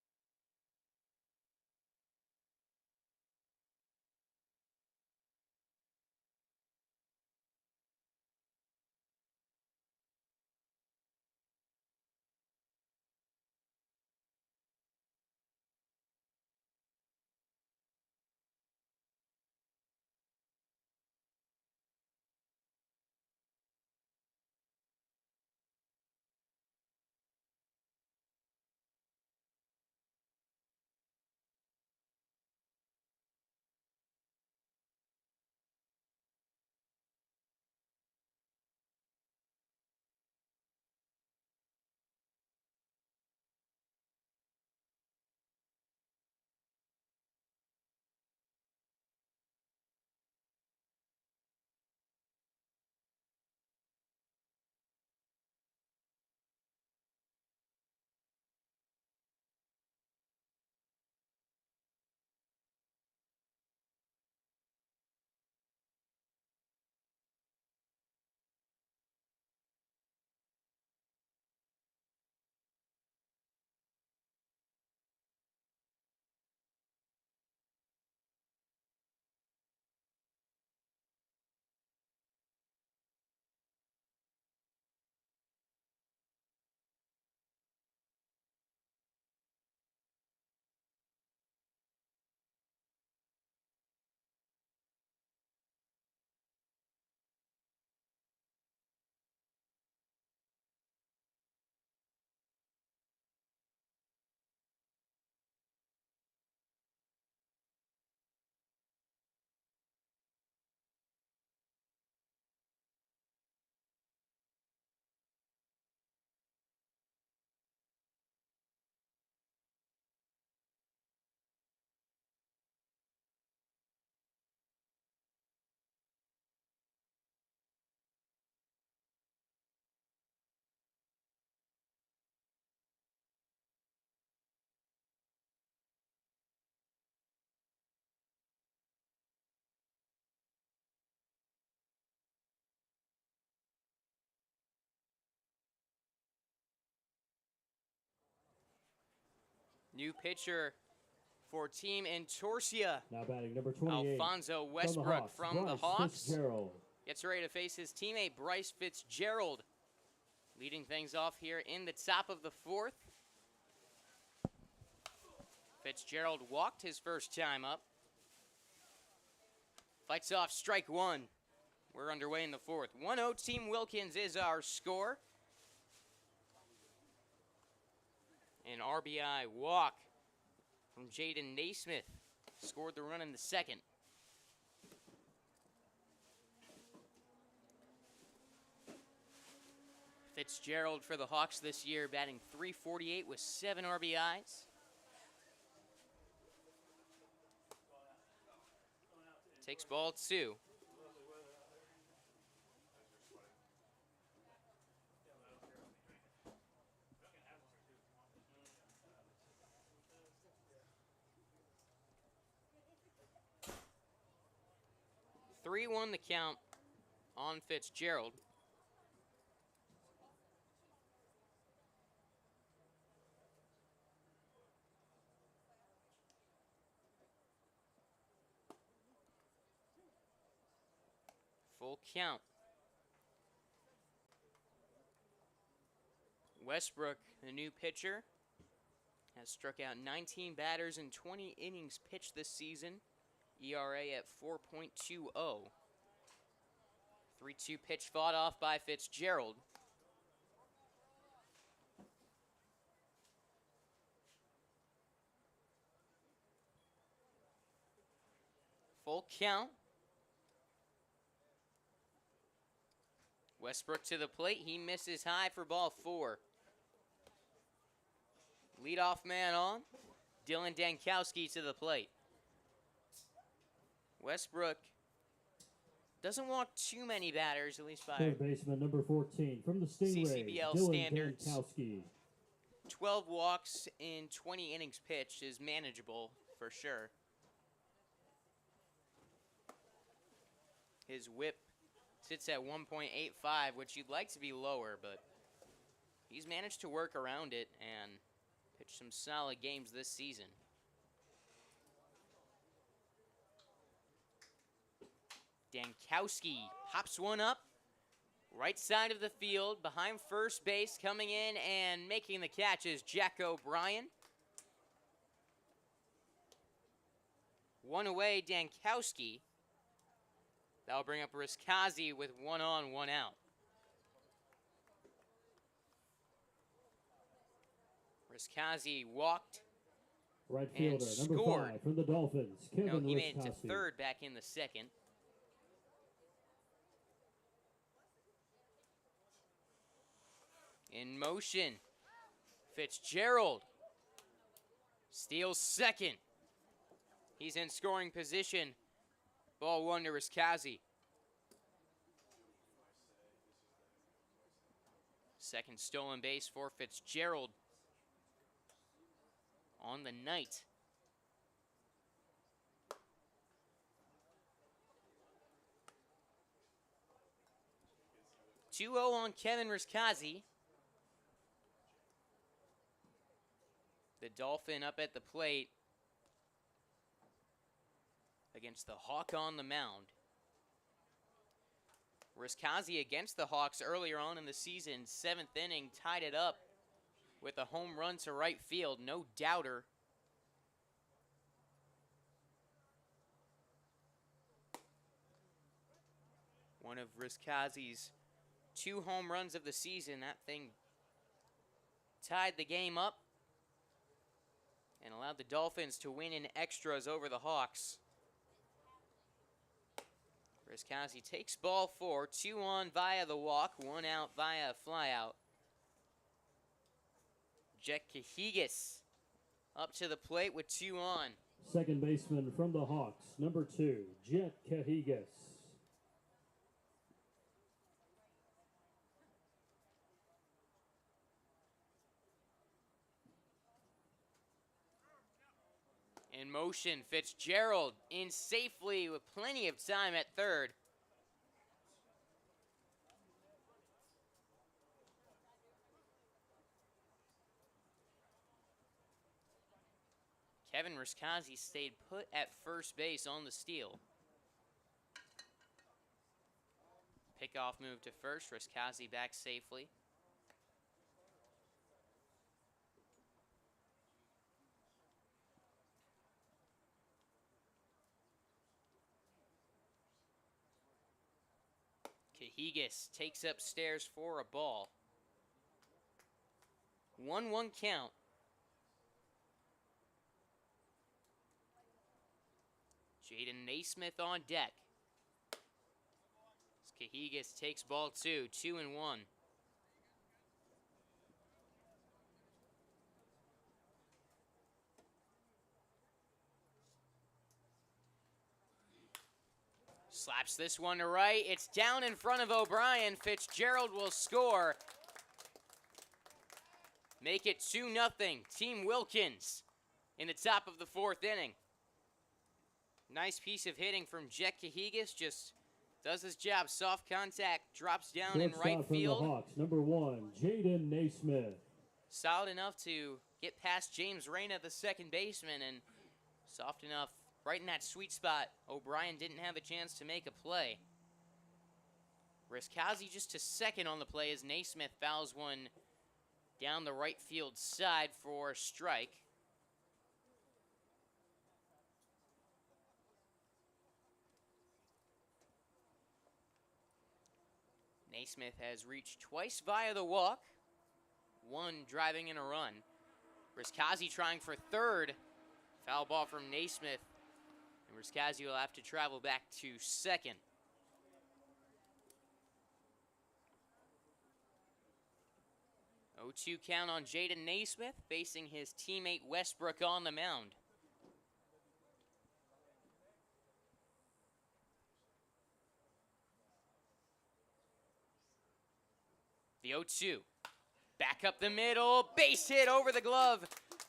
New pitcher for Team Entorsia, Now batting number 28. Alfonso From the Westbrook Hawks, from the Bryce Hawks. Fitzgerald. Gets ready to face his teammate Bryce Fitzgerald. Leading things off here in the top of the fourth. Fitzgerald walked his first time up. Fights off strike one. We're underway in the fourth. 1-0 Team Wilkins is our score. An RBI walk from Jaden Naismith. Scored the run in the second. Fitzgerald for the Hawks this year, batting .348 with 7 RBIs. Takes ball 2. Three won the count on Fitzgerald. Full count. Westbrook, the new pitcher, has struck out 19 batters in 20 innings pitched this season. ERA at 4.20. 3-2 pitch fought off by Fitzgerald. Full count. Westbrook to the plate. He misses high for ball 4. Leadoff man on. Dylan Dankowski to the plate. Westbrook doesn't walk too many batters, at least by Third baseman number 14 from the Stingrays, CCBL Dylan standards. Dankowski. 12 walks in 20 innings pitched is manageable for sure. His whip sits at 1.85, which you'd like to be lower, but he's managed to work around it and pitch some solid games this season. Dankowski hops one up. Right side of the field, behind first base, coming in and making the catch is Jack O'Brien. One away, Dankowski. That'll bring up Riskazi with 1 on, 1 out. Riskazi walked Right and fielder number scored. 5 from the Dolphins, Kevin No, he made it to Riskazi. third back in the second. In motion, Fitzgerald steals second. He's in scoring position. Ball 1 to Riskazi. Second stolen base for Fitzgerald on the night. "2-0 on Kevin Riskazi. The Dolphin up at the plate against the Hawk on the mound. Riskazi against the Hawks earlier on in the season, 7th inning, tied it up with a home run to right field, no doubter. One of Riskazi's 2 home runs of the season. That thing tied the game up and allowed the Dolphins to win in extras over the Hawks. Riskazi takes ball 4, 2 on via the walk, 1 out via a flyout. Jet Cahigas up to the plate with 2 on. Second baseman from the Hawks, number 2, Jet Cahigas. In motion, Fitzgerald in safely with plenty of time at third. Kevin Riskazi stayed put at first base on the steal. Pickoff move to first, Riskazi back safely. Cahigas takes upstairs for a ball. 1-1 count. Jaden Naismith on deck. Cahigas takes ball 2, 2-1. Slaps this one to right. It's down in front of O'Brien. Fitzgerald will score. Make it 2-0. Team Wilkins in the top of the 4th inning. Nice piece of hitting from Jet Cahigas. Just does his job. Soft contact. Drops down in right Shortstop from field. the Hawks, number 1, Jaden Naismith. Solid enough to get past James Reyna, the second baseman, and soft enough right in that sweet spot. O'Brien didn't have a chance to make a play. Riskazi just to second on the play as Naismith fouls one down the right field side for a strike. Naismith has reached twice via the walk, 1 driving in a run. Riskazi trying for third. Foul ball from Naismith. And Riskazi will have to travel back to second. 0-2 count on Jaden Naismith, facing his teammate Westbrook on the mound. The 0-2. Back up the middle. Base hit over the glove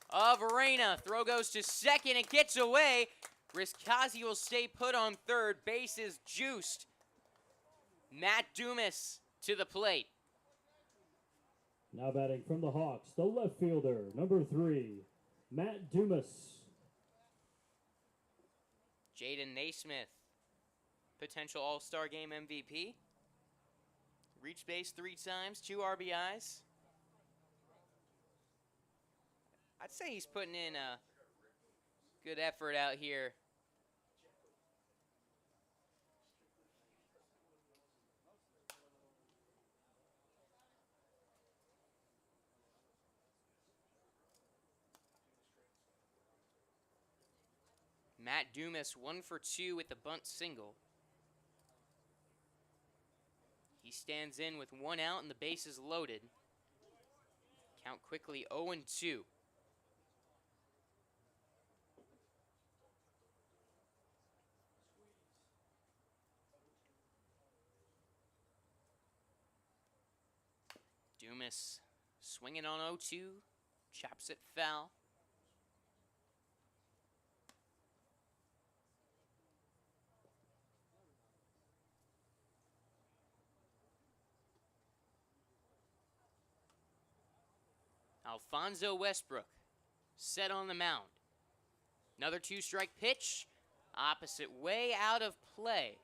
of Reyna. Throw goes to second. It gets away. Rizkazi will stay put on third. Base is juiced. Matt Dumas to the plate. Now batting from the Hawks, the left fielder, number 3, Matt Dumas. Jaden Naismith, potential All-Star Game MVP. Reached base 3 times, 2 RBIs. I'd say he's putting in a good effort out here. Matt Dumas 1 for 2 with the bunt single. He stands in with 1 out and the base is loaded. Count quickly 0-2. Dumas swinging on 0-2, chops it foul. Alfonso Westbrook set on the mound. Another 2-strike pitch, opposite way, out of play.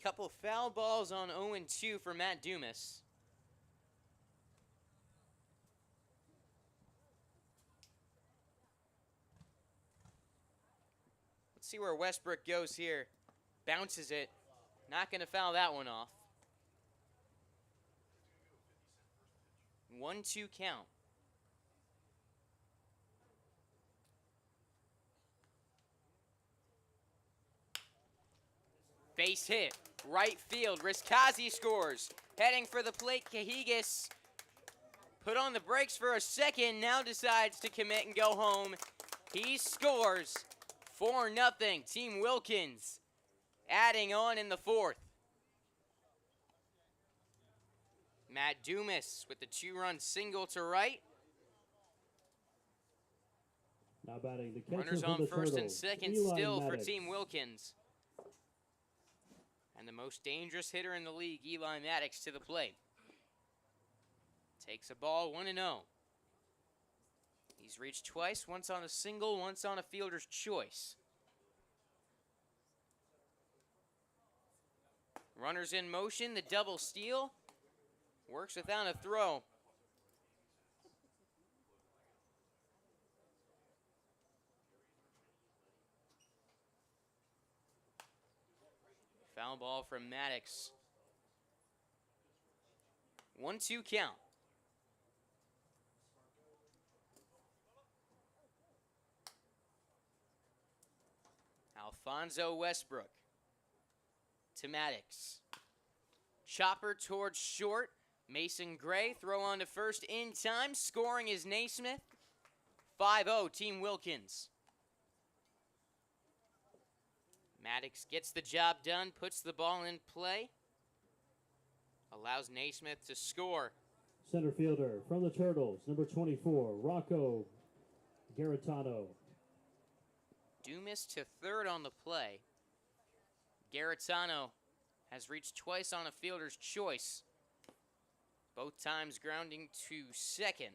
Couple foul balls on 0-2 for Matt Dumas. Let's see where Westbrook goes here. Bounces it. Not going to foul that one off. 1-2 count. Base hit. Right field. Rizkazi scores. Heading for the plate, Cahigas. Put on the brakes for a second. Now decides to commit and go home. He scores. 4-0. Team Wilkins adding on in the 4th. Matt Dumas with the 2-run single to right. Now batting the catcher Runners for on the first and Turtles, second Eli still for Maddox. Team Wilkins. And the most dangerous hitter in the league, Eli Maddox, to the plate. Takes a ball 1-0. He's reached twice, once on a single, once on a fielder's choice. Runners in motion, the double steal. Works without a throw. Foul ball from Maddox. 1-2 count. Alfonso Westbrook to Maddox. Chopper towards short. Mason Gray, throw on to first in time. Scoring is Naismith. 5-0, Team Wilkins. Maddox gets the job done, puts the ball in play. Allows Naismith to score. Center fielder from the Turtles, number 24, Rocco Garitano. Dumas to third on the play. Garitano has reached twice on a fielder's choice. Both times grounding to second.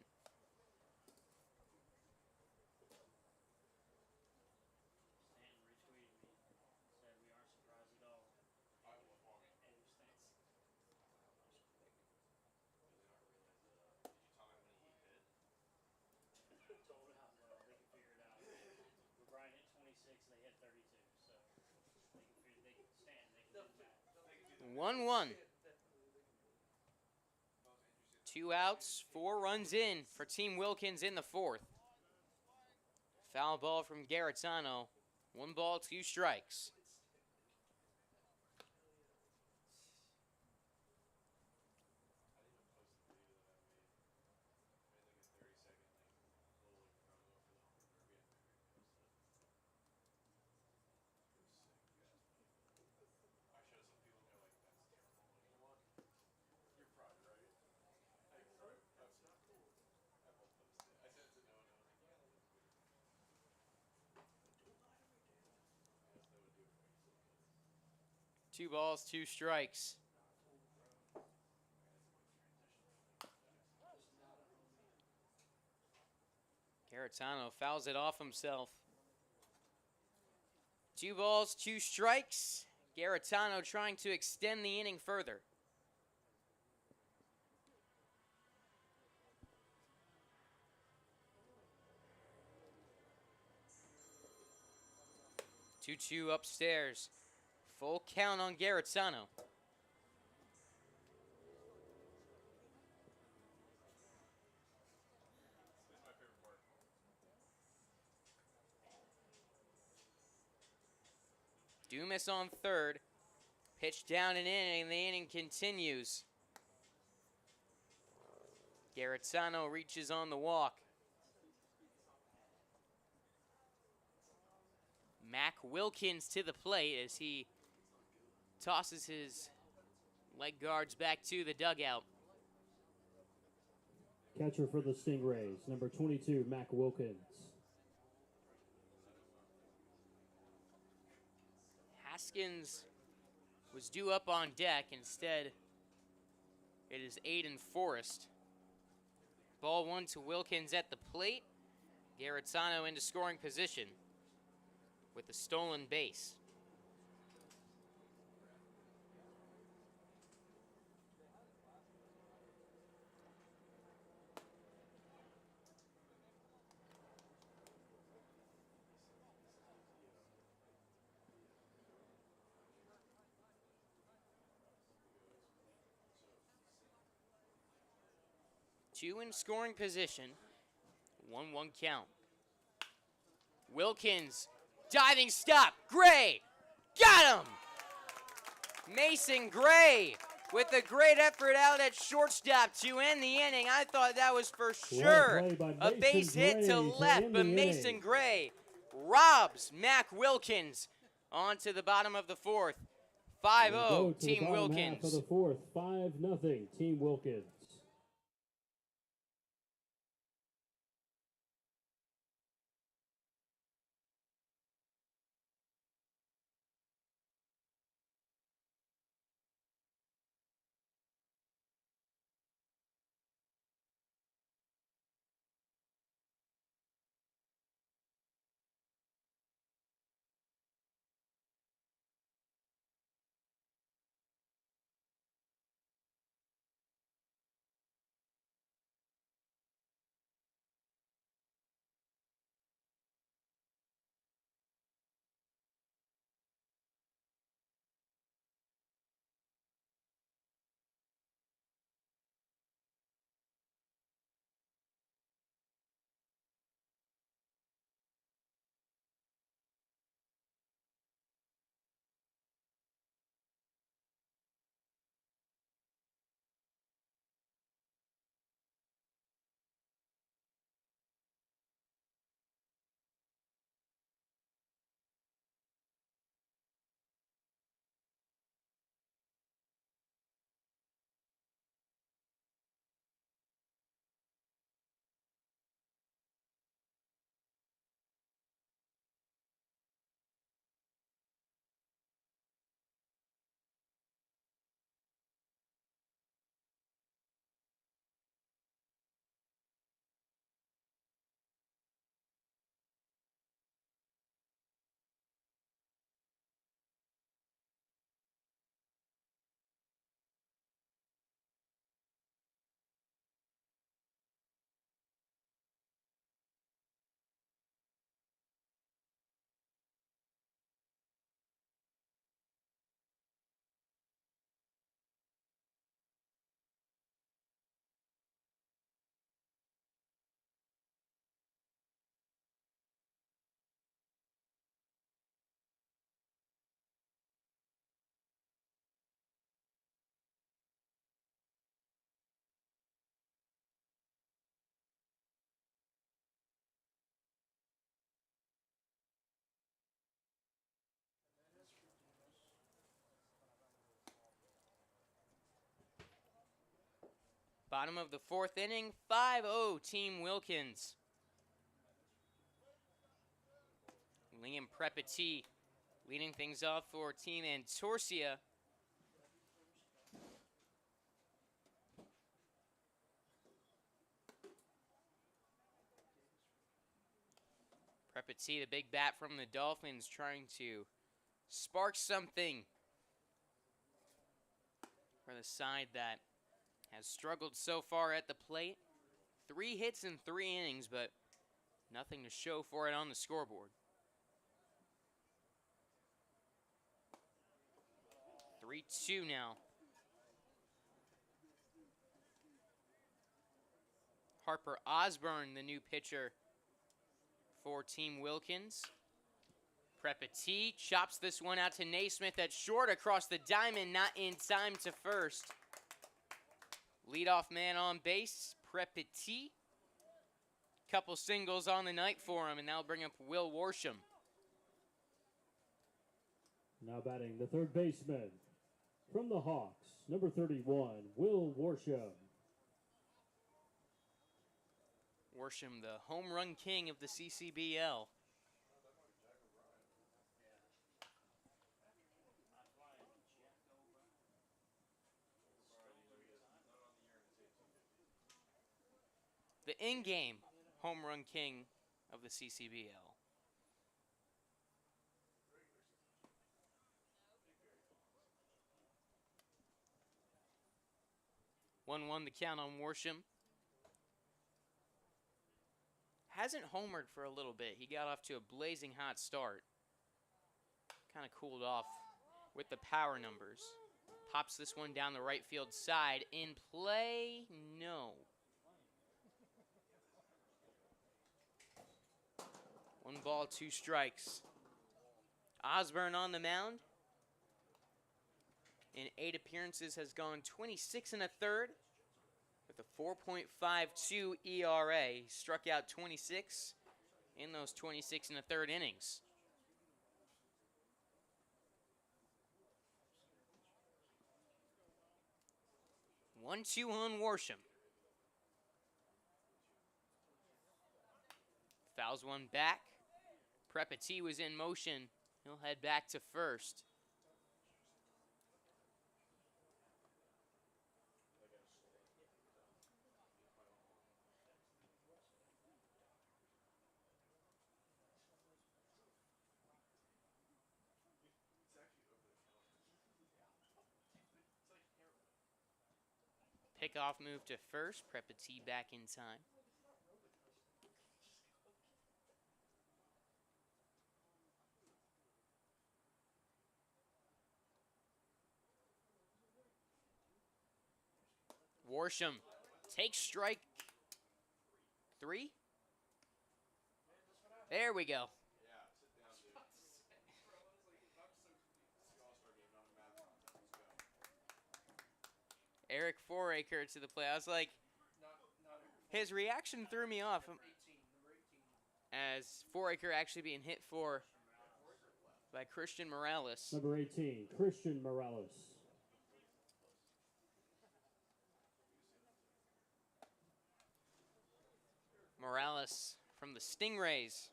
Brian hit 26, they hit 32, so they can stand, they can do that. 1-1. 2 outs, 4 runs in for Team Wilkins in the 4th. Foul ball from Garitano. 1 ball, 2 strikes. Two balls, 2 strikes. Garitano fouls it off himself. 2 balls, 2 strikes. Garitano trying to extend the inning further. Two upstairs. Full count on Garitano. Dumas on third. Pitch down and in, and the inning continues. Garitano reaches on the walk. Mac Wilkins to the plate as he tosses his leg guards back to the dugout. Catcher for the Stingrays, number 22, Mac Wilkins. Haskins was due up on deck. Instead, it is Aiden Forrest. Ball 1 to Wilkins at the plate. Garitano into scoring position with a stolen base. Two in scoring position. 1-1 count. Wilkins, diving stop. Gray, got him! Mason Gray with a great effort out at shortstop to end the inning. I thought that was for sure a base hit to left, but Mason Gray robs Mac Wilkins onto the bottom of the 4th. 5-0, Team Wilkins. For the 4th, 5-0, Team Wilkins. Bottom of the fourth inning, 5-0 Team Wilkins. Liam Prepetit leading things off for Team Antorcia. Prepetit, the big bat from the Dolphins, trying to spark something for the side that has struggled so far at the plate. 3 hits in 3 innings, but nothing to show for it on the scoreboard. 3-2 now. Harper Osborne, the new pitcher for Team Wilkins. Prepetit chops this one out to Naismith at short across the diamond, not in time to first. Leadoff man on base, Prepetit. Couple singles on the night for him, and that'll bring up Will Worsham. Now batting the third baseman from the Hawks, number 31, Will Worsham. Worsham, the home run king of the CCBL. The in-game home run king of the CCBL. One the count on Worsham. Hasn't homered for a little bit. He got off to a blazing hot start. Kind of cooled off with the power numbers. Pops this one down the right field side. In play, no. 1 ball, 2 strikes. Osborne on the mound. In 8 appearances has gone 26 1/3 with a 4.52 ERA. He struck out 26 in those 26 1/3 innings. One, 2 on Worsham. Fouls one back. Prepetit was in motion. He'll head back to first. Pickoff move to first. Prepetit back in time. Worsham takes strike 3. There we go. Eric Foraker to the plate. I was like, his reaction threw me off. As Foraker actually being hit for by Christian Morales. Number 18, Christian Morales. Morales from the Stingrays.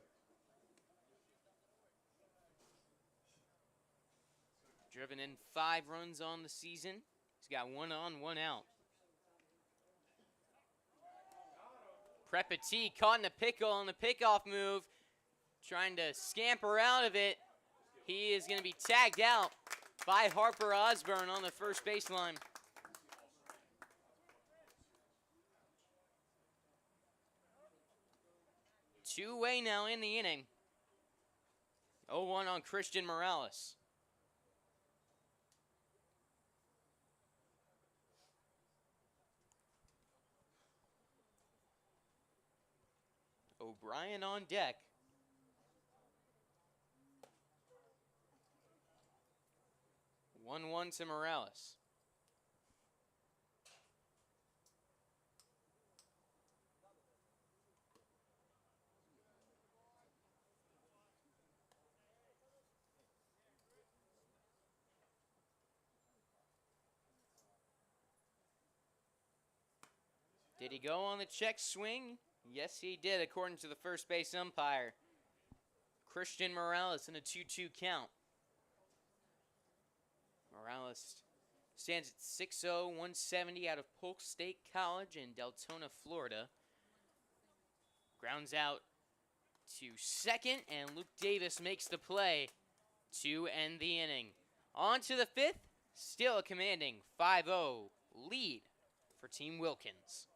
Driven in 5 runs on the season. He's got 1 on, 1 out. Prepetit caught in a pickle on the pickoff move. Trying to scamper out of it. He is going to be tagged out by Harper Osborne on the first baseline. Two-way now in the inning. 0-1 on Christian Morales. O'Brien on deck. One to Morales. Did he go on the check swing? Yes, he did, according to the first base umpire. Christian Morales in a 2-2 count. Morales stands at 6'0", 170 out of Polk State College in Deltona, Florida. Grounds out to second, and Luke Davis makes the play to end the inning. On to the fifth, still a commanding 5-0 lead for Team Wilkins.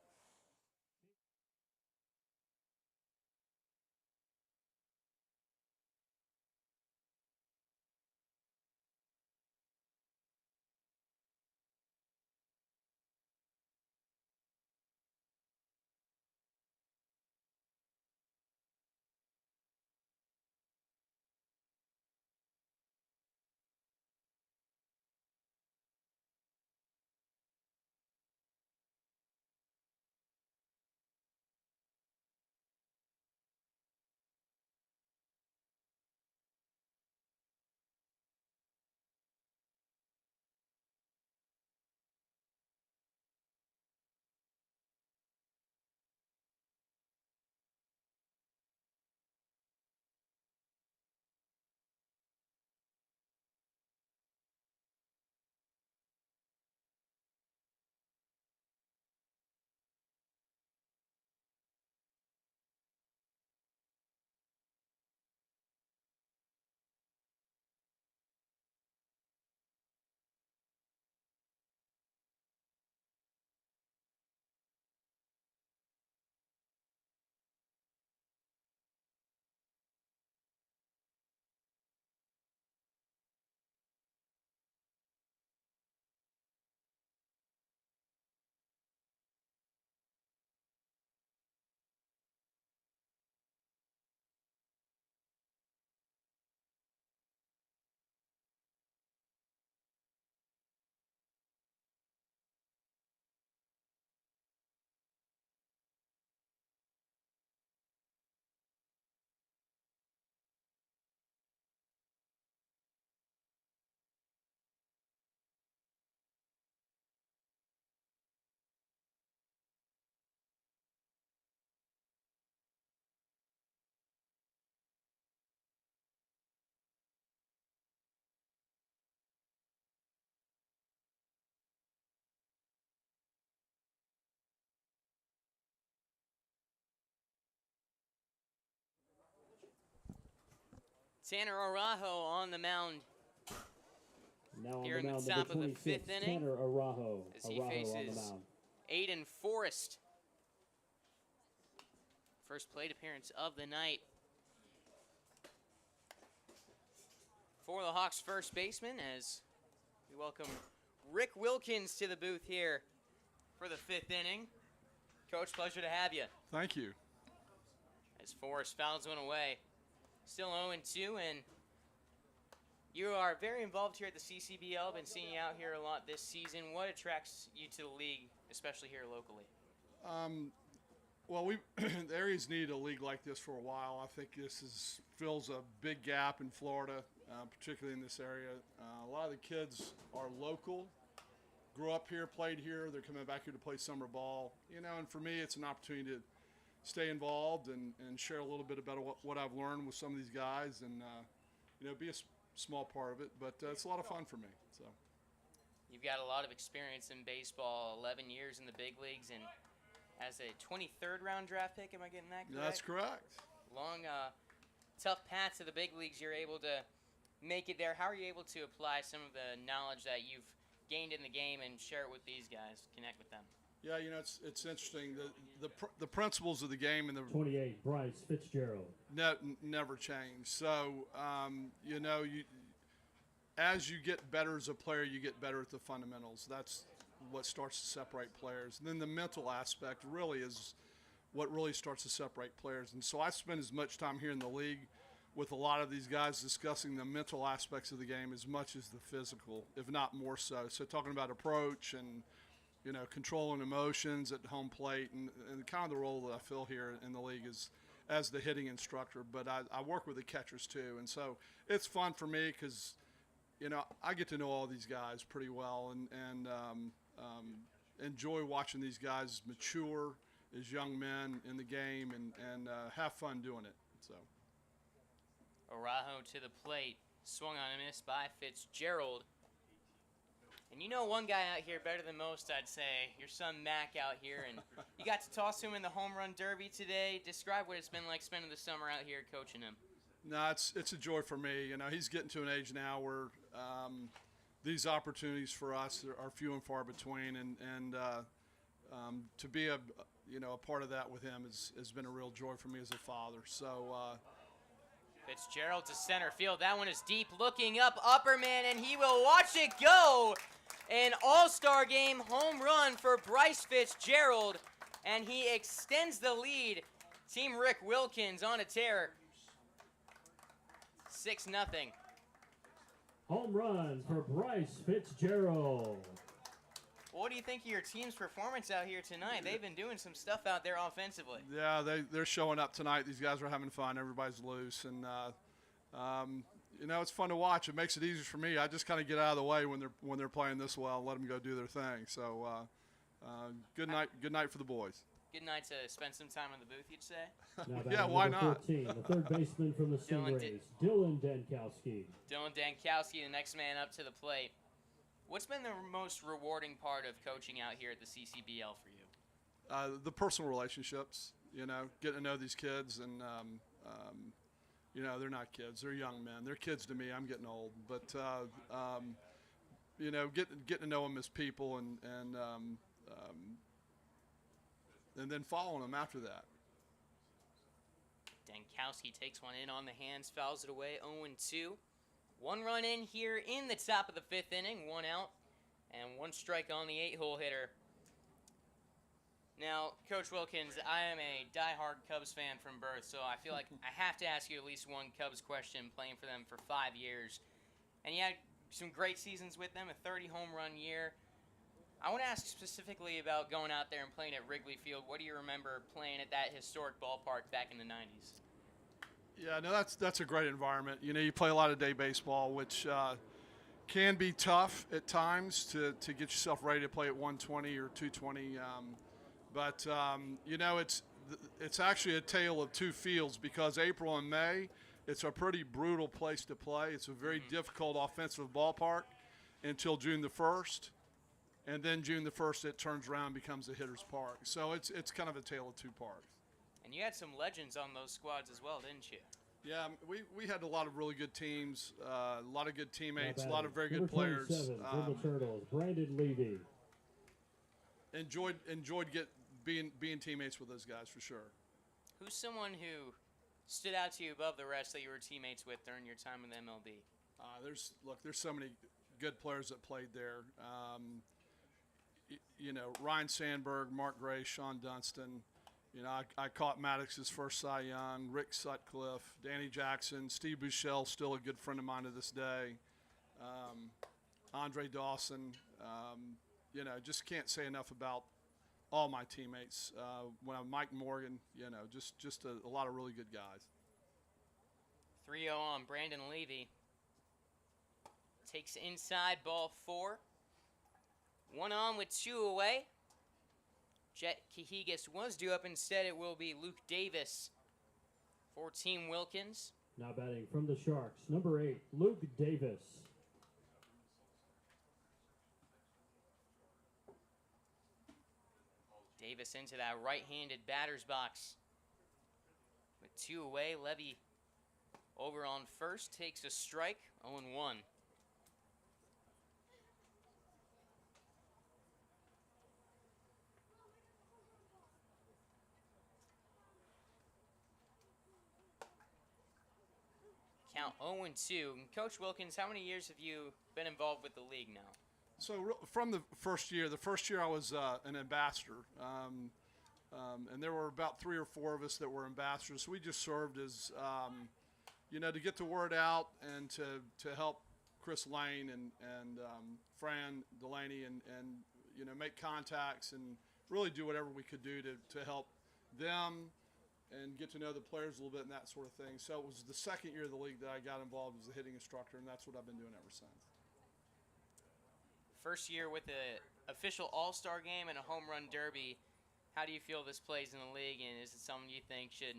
Tanner Araujo on the mound Now on here the in mound, the top number of the 26, fifth inning, Tanner Araujo. as he Araujo on the faces mound. Aiden Forrest. First plate appearance of the night for the Hawks first baseman, as we welcome Rick Wilkins to the booth here for the fifth inning. Coach, pleasure to have you. Thank you. As Forrest fouls one away. Still 0-2, and you are very involved here at the CCBL. Been seeing you out here a lot this season. What attracts you to the league, especially here locally? Well, the area's needed a league like this for a while. I think this fills a big gap in Florida, particularly in this area. A lot of the kids are local, grew up here, played here. They're coming back here to play summer ball. And for me, it's an opportunity to stay involved and share a little bit about what I've learned with some of these guys and, be a small part of it. But it's a lot of fun for me. So. You've got a lot of experience in baseball, 11 years in the big leagues, and as a 23rd round draft pick, am I getting that correct? That's correct. Long, tough path to the big leagues. You're able to make it there. How are you able to apply some of the knowledge that you've gained in the game and share it with these guys, connect with them? Yeah, it's interesting. The principles of the game and the 28, Bryce Fitzgerald. never change. So, as you get better as a player, you get better at the fundamentals. That's what starts to separate players. And then the mental aspect really is what really starts to separate players. And so I spend as much time here in the league with a lot of these guys discussing the mental aspects of the game as much as the physical, if not more so. So talking about approach and, controlling emotions at home plate and kind of the role that I fill here in the league is as the hitting instructor. But I work with the catchers too. And so it's fun for me because, I get to know all these guys pretty well. And enjoy watching these guys mature as young men in the game and have fun doing it. So. Araujo to the plate. Swung on a miss by Fitzgerald. And you know one guy out here better than most, I'd say. Your son Mac out here. And you got to toss him in the home run derby today. Describe what it's been like spending the summer out here coaching him. No, it's a joy for me. You know, he's getting to an age now where these opportunities for us are few and far between, and to be a part of that with him has been a real joy for me as a father. So. Fitzgerald to center field. That one is deep, looking up, Upperman, and he will watch it go. An all-star game home run for Bryce Fitzgerald, and he extends the lead. Team Rick Wilkins on a tear. 6-0. Home run for Bryce Fitzgerald. What do you think of your team's performance out here tonight? They've been doing some stuff out there offensively. Yeah, they're showing up tonight. These guys are having fun. Everybody's loose, and it's fun to watch. It makes it easier for me. I just kind of get out of the way when they're playing this well and let them go do their thing. So good night for the boys. Good night to spend some time in the booth, you'd say? Now Yeah, why not? 14, the third baseman from the Stingrays, Dylan Dankowski. Dylan Dankowski, the next man up to the plate. What's been the most rewarding part of coaching out here at the CCBL for you? The personal relationships, getting to know these kids, and they're not kids; they're young men. They're kids to me. I'm getting old, but getting to know them as people, and then following them after that. Dankowski takes one in on the hands, fouls it away, 0-2. 1 run in here in the top of the 5th inning, 1 out, and 1 strike on the 8-hole hitter. Now, Coach Wilkins, I am a diehard Cubs fan from birth, so I feel like I have to ask you at least one Cubs question, playing for them for 5 years. And you had some great seasons with them, a 30-home run year. I want to ask specifically about going out there and playing at Wrigley Field. What do you remember playing at that historic ballpark back in the 90s? Yeah, no, that's a great environment. You play a lot of day baseball, which can be tough at times to get yourself ready to play at 120 or 220. But it's actually a tale of two fields, because April and May, it's a pretty brutal place to play. It's a very difficult offensive ballpark until June the 1st. And then June the 1st, it turns around and becomes a hitter's park. So it's kind of a tale of two parks. And you had some legends on those squads as well, didn't you? Yeah, we had a lot of really good teams, a lot of good teammates, a lot of very Number good players. 27 for the Turtles, Brandon Levy. Enjoyed being teammates with those guys for sure. Who's someone who stood out to you above the rest that you were teammates with during your time in the MLB? There's so many good players that played there. Ryan Sandberg, Mark Gray, Sean Dunston. I caught Maddox's first Cy Young, Rick Sutcliffe, Danny Jackson, Steve Buechele, still a good friend of mine to this day. Andre Dawson. Just can't say enough about all my teammates. Mike Morgan, just a lot of really good guys. 3-0 on Brandon Levy. Takes inside, ball 4. 1 on with 2 away. Jet Cahigas was due up. Instead, it will be Luke Davis for Team Wilkins. Now batting from the Sharks, number 8, Luke Davis. Davis into that right-handed batter's box. With 2 away, Levy over on first, takes a strike, 0-1. Count 0-2. And Coach Wilkins, how many years have you been involved with the league now? So from the first year I was an ambassador, and there were about 3 or 4 of us that were ambassadors. So we just served as, to get the word out and to help Chris Lane and Fran Delaney and make contacts and really do whatever we could do to help them and get to know the players a little bit and that sort of thing. So it was the second year of the league that I got involved as a hitting instructor, and that's what I've been doing ever since. First year with the official all-star game and a home run derby. How do you feel this plays in the league, and is it something you think should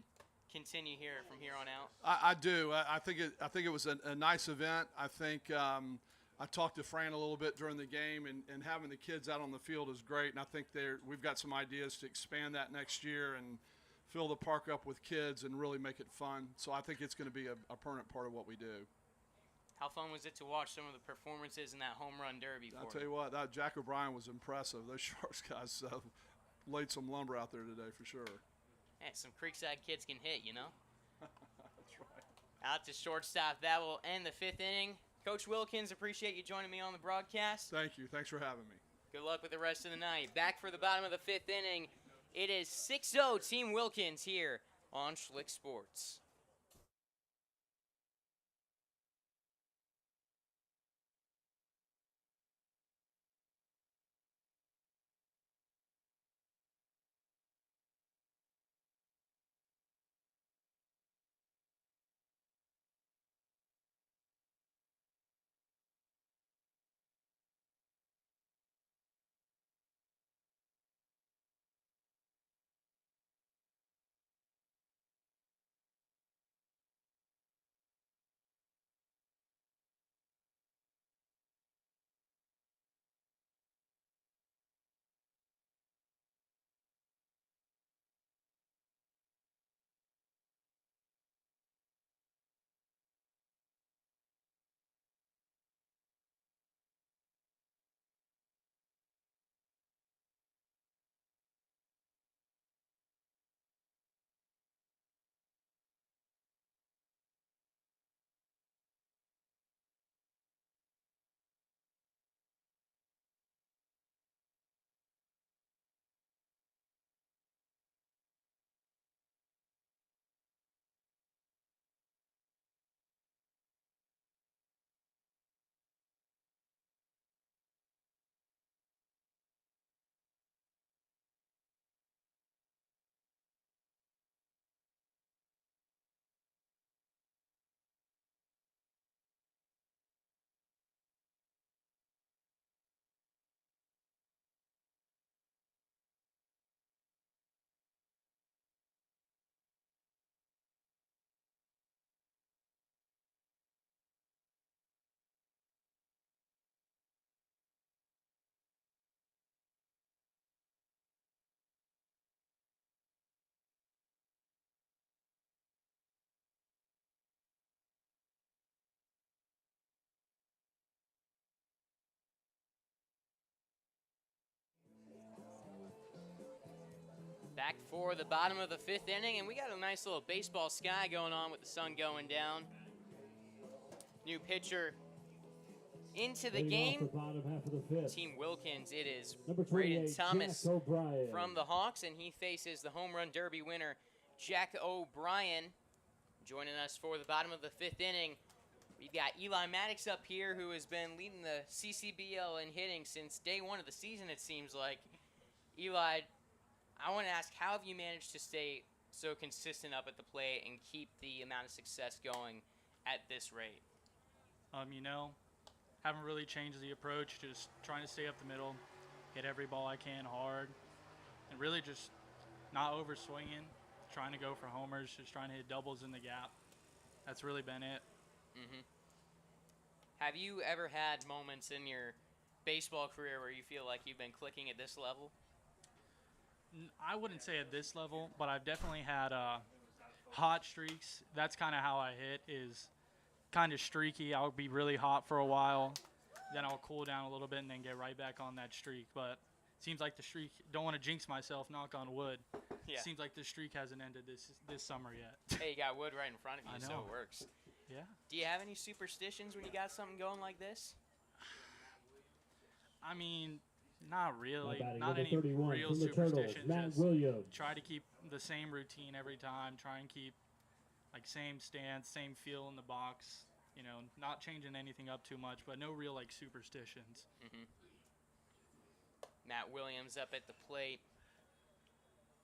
continue here from here on out? I do. I think it was a nice event. I think I talked to Fran a little bit during the game, and having the kids out on the field is great. And I think we've got some ideas to expand that next year and fill the park up with kids and really make it fun. So I think it's going to be a permanent part of what we do. How fun was it to watch some of the performances in that home run derby? I'll tell you what, Jack O'Brien was impressive. Those Sharks guys laid some lumber out there today for sure. Yeah, some Creekside kids can hit, you know? That's right. Out to shortstop. That will end the 5th inning. Coach Wilkins, appreciate you joining me on the broadcast. Thank you. Thanks for having me. Good luck with the rest of the night. Back for the bottom of the 5th inning. It is 6-0 Team Wilkins here on Schlick Sports. Back for the bottom of the 5th inning, and we got a nice little baseball sky going on with the sun going down. New pitcher into the game. The bottom half of the 5th. Team Wilkins, it is Number Braden 28, Thomas Jack O'Brien. from the Hawks, and he faces the home run derby winner, Jack O'Brien. Joining us for the bottom of the 5th inning, we've got Eli Maddox up here, who has been leading the CCBL in hitting since day one of the season, it seems like. Eli, I want to ask, how have you managed to stay so consistent up at the plate and keep the amount of success going at this rate? You know, haven't really changed the approach, just trying to stay up the middle, hit every ball I can hard, and really just not over swinging, trying to go for homers, just trying to hit doubles in the gap. That's really been it. Mm-hmm. Have you ever had moments in your baseball career where you feel like you've been clicking at this level? I wouldn't say at this level, but I've definitely had hot streaks. That's kind of how I hit, is kind of streaky. I'll be really hot for a while, then I'll cool down a little bit and then get right back on that streak. But it seems like the streak, don't want to jinx myself, knock on wood. Yeah. Seems like the streak hasn't ended this summer yet. Hey, you got wood right in front of you, I so know. it works. Yeah. Do you have any superstitions when you got something going like this? I mean, not really. Batting Not number any 31 real from the Turtles, superstitions. Matt Just Williams. try to keep the same routine every time. Try and keep like same stance, same feel in the box. You know, not changing anything up too much, but no real like superstitions. Mm-hmm. Matt Williams up at the plate.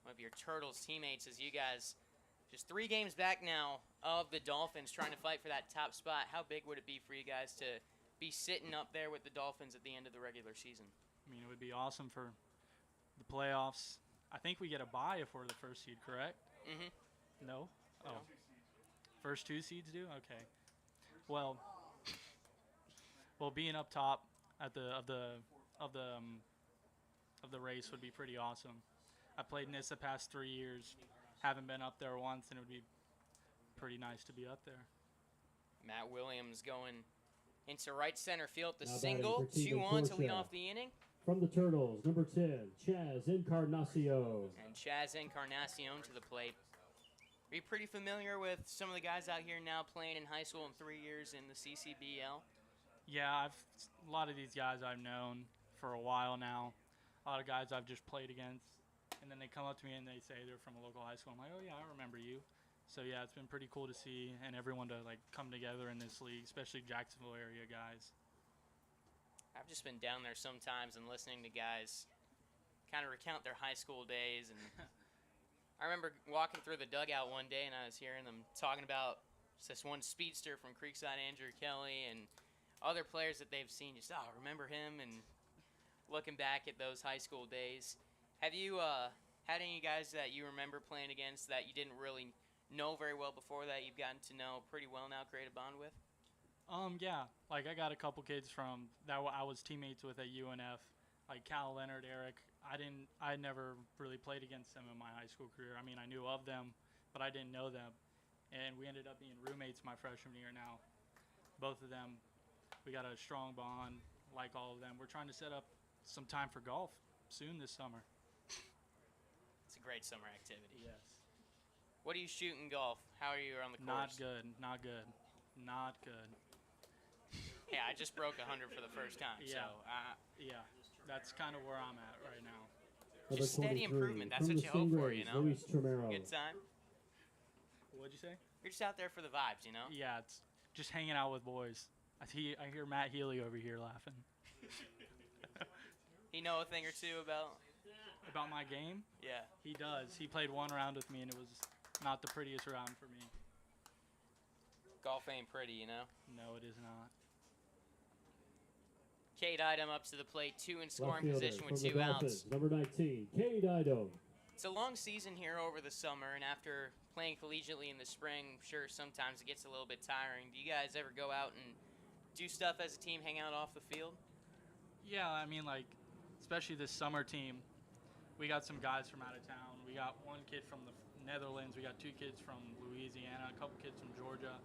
One of your Turtles teammates, as you guys just 3 games back now of the Dolphins, trying to fight for that top spot. How big would it be for you guys to be sitting up there with the Dolphins at the end of the regular season? I mean, it would be awesome for the playoffs. I think we get a bye if we're the first seed, correct? Mm-hmm. No? Oh. First 2 seeds do? Okay. Well, being up top at the race would be pretty awesome. I played in this the past 3 years. Haven't been up there once, and it would be pretty nice to be up there. Matt Williams going into right center field. The Now single, batting for Team 2-1 to lead Concordia. off the inning. From the Turtles, number 10, Chaz Encarnacion. And Chaz Encarnacion to the plate. Are you pretty familiar with some of the guys out here now playing in high school and 3 years in the CCBL? Yeah, a lot of these guys I've known for a while now. A lot of guys I've just played against, and then they come up to me and they say they're from a local high school. I'm like, oh yeah, I remember you. So yeah, it's been pretty cool to see and everyone to like come together in this league, especially Jacksonville area guys. I've just been down there sometimes and listening to guys kind of recount their high school days. And I remember walking through the dugout one day and I was hearing them talking about this one speedster from Creekside, Andrew Kelly, and other players that they've seen. Just, oh, remember him? And looking back at those high school days. Have you had any guys that you remember playing against that you didn't really know very well before that you've gotten to know pretty well now, create a bond with? Yeah, like I got a couple kids from that I was teammates with at UNF, like Cal Leonard, Eric. I never really played against them in my high school career. I mean, I knew of them, but I didn't know them. And we ended up being roommates my freshman year now. Both of them, we got a strong bond, like all of them. We're trying to set up some time for golf soon this summer. It's a great summer activity. Yes. What do you shoot in golf? How are you on the course? Not good. Yeah, I just broke 100 for the first time. Yeah. So, Yeah, that's kind of where I'm at right now. Number just steady 23, improvement. That's from what the you hope for, you Stingrays, know? Luis Tremero. Good time. What'd you say? You're just out there for the vibes, you know? Yeah, it's just hanging out with boys. I hear Matt Healy over here laughing. He know a thing or two about? About my game? Yeah. He does. He played one round with me, and it was not the prettiest round for me. Golf ain't pretty, you know? No, it is not. Cade Idom up to the plate, 2 in Left scoring fielder position from with the 2 Dolphins, outs. number 19, Cade Idom. It's a long season here over the summer, and after playing collegiately in the spring, I'm sure sometimes it gets a little bit tiring. Do you guys ever go out and do stuff as a team, hang out off the field? Yeah, I mean, like, especially this summer team, we got some guys from out of town. We got one kid from the Netherlands. We got 2 kids from Louisiana, a couple kids from Georgia.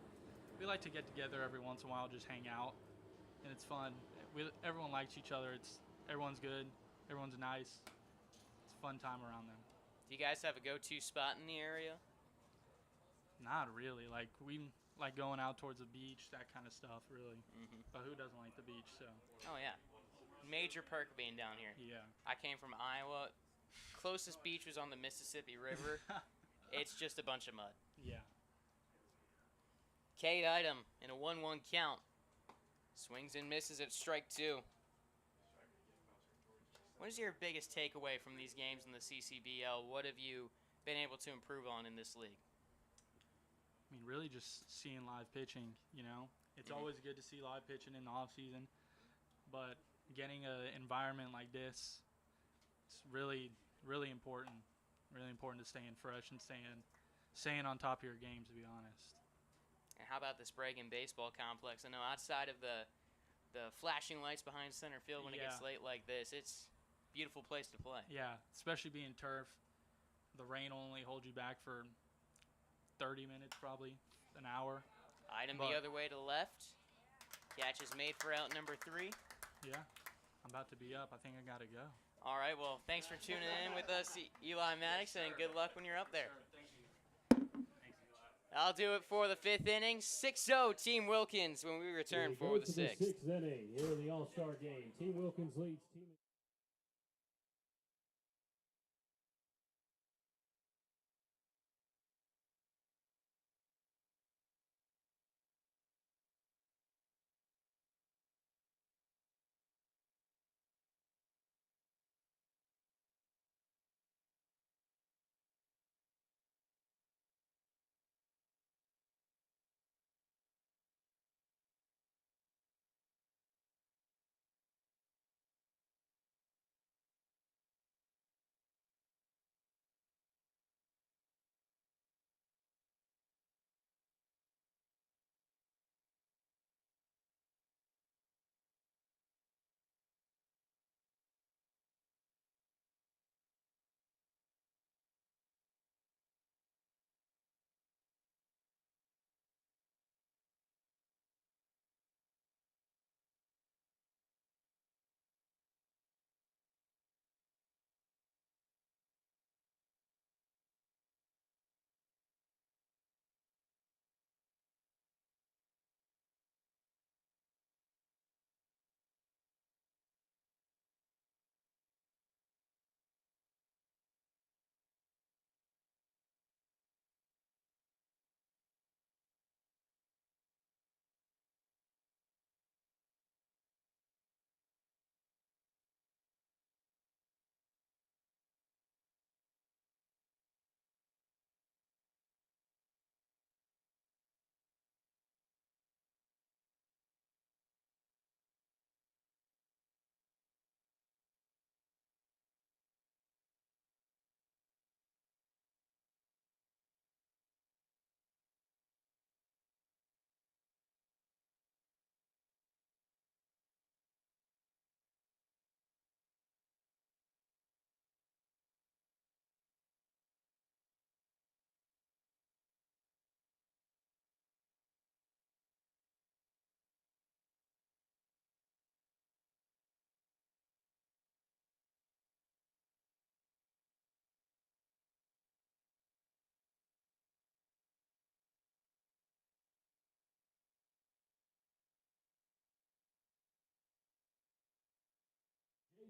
We like to get together every once in a while, just hang out, and it's fun. Everyone likes each other. Everyone's good. Everyone's nice. It's a fun time around them. Do you guys have a go-to spot in the area? Not really. Like, we like going out towards the beach, that kind of stuff, really. Mm-hmm. But who doesn't like the beach, so. Oh, yeah. Major perk being down here. Yeah. I came from Iowa. Closest beach was on the Mississippi River. It's just a bunch of mud. Yeah. Cade Idom in a 1-1 count. Swings and misses at strike 2. What is your biggest takeaway from these games in the CCBL? What have you been able to improve on in this league? I mean, really just seeing live pitching, you know. It's always good to see live pitching in the off season, but getting an environment like this, it's really, really important. Really important to staying fresh and staying on top of your game, to be honest. And how about this Bregan baseball complex? I know outside of the flashing lights behind center field when it gets Yeah. late like this, it's a beautiful place to play. Yeah, especially being turf. The rain will only hold you back for 30 minutes, probably an hour. Idom But- the other way to left. Catch is made for out number 3. Yeah, I'm about to be up. I think I gotta go. All right, well, thanks for tuning in with us, Eli Maddox, and good luck when you're up there. I'll do it for the 5th inning. 6-0 Team Wilkins when we return We for go the to 6th. the 6th inning here in the All-Star game. Team Wilkins leads Team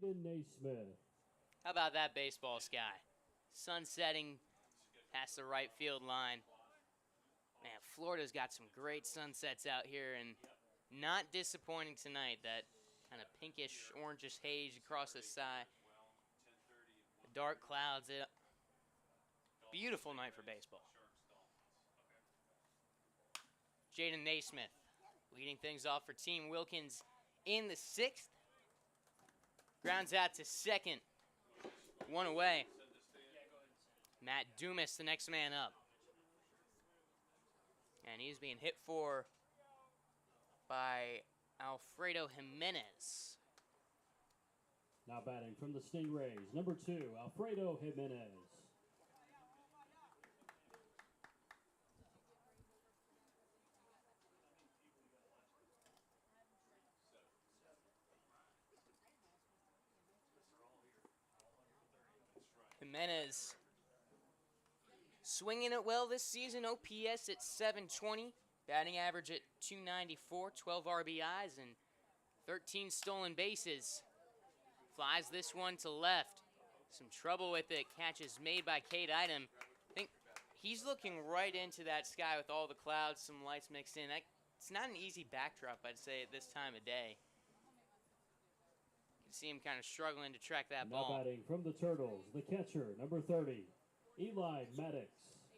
Jaden Naismith. How about that baseball sky? Sun setting past the right field line. Man, Florida's got some great sunsets out here, and not disappointing tonight. That kind of pinkish, orangish haze across the sky. The dark clouds. Beautiful night for baseball. Jaden Naismith leading things off for Team Wilkins in the 6th. Grounds out to second. One away. Matt Dumas, the next man up. And he's being hit for by Alfredo Jimenez. Now batting from the Stingrays, number 2, Alfredo Jimenez. Jimenez swinging it well this season. OPS at 720. Batting average at 294. 12 RBIs and 13 stolen bases. Flies this one to left. Some trouble with it. Catch is made by Cade Idem. I think he's looking right into that sky with all the clouds, some lights mixed in. It's not an easy backdrop, I'd say, at this time of day. You can see him kind of struggling to track that Now ball. batting from the Turtles, the catcher, number 30, Eli Maddox.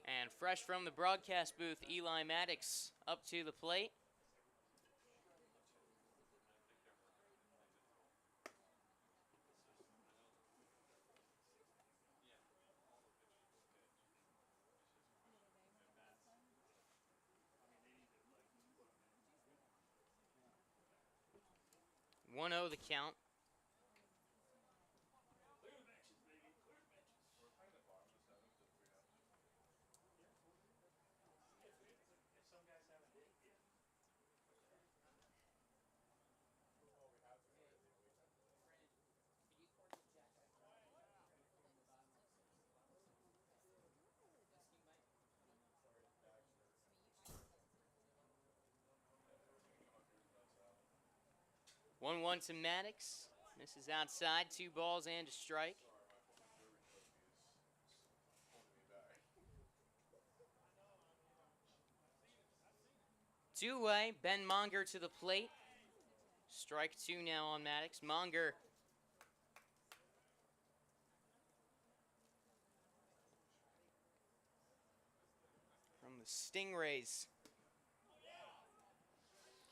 And fresh from the broadcast booth, Eli Maddox up to the plate. One 0 the count. One to Maddox. This is outside. 2 balls and a strike. Two-way. Ben Monger to the plate. Strike 2 now on Maddox. Monger from the Stingrays.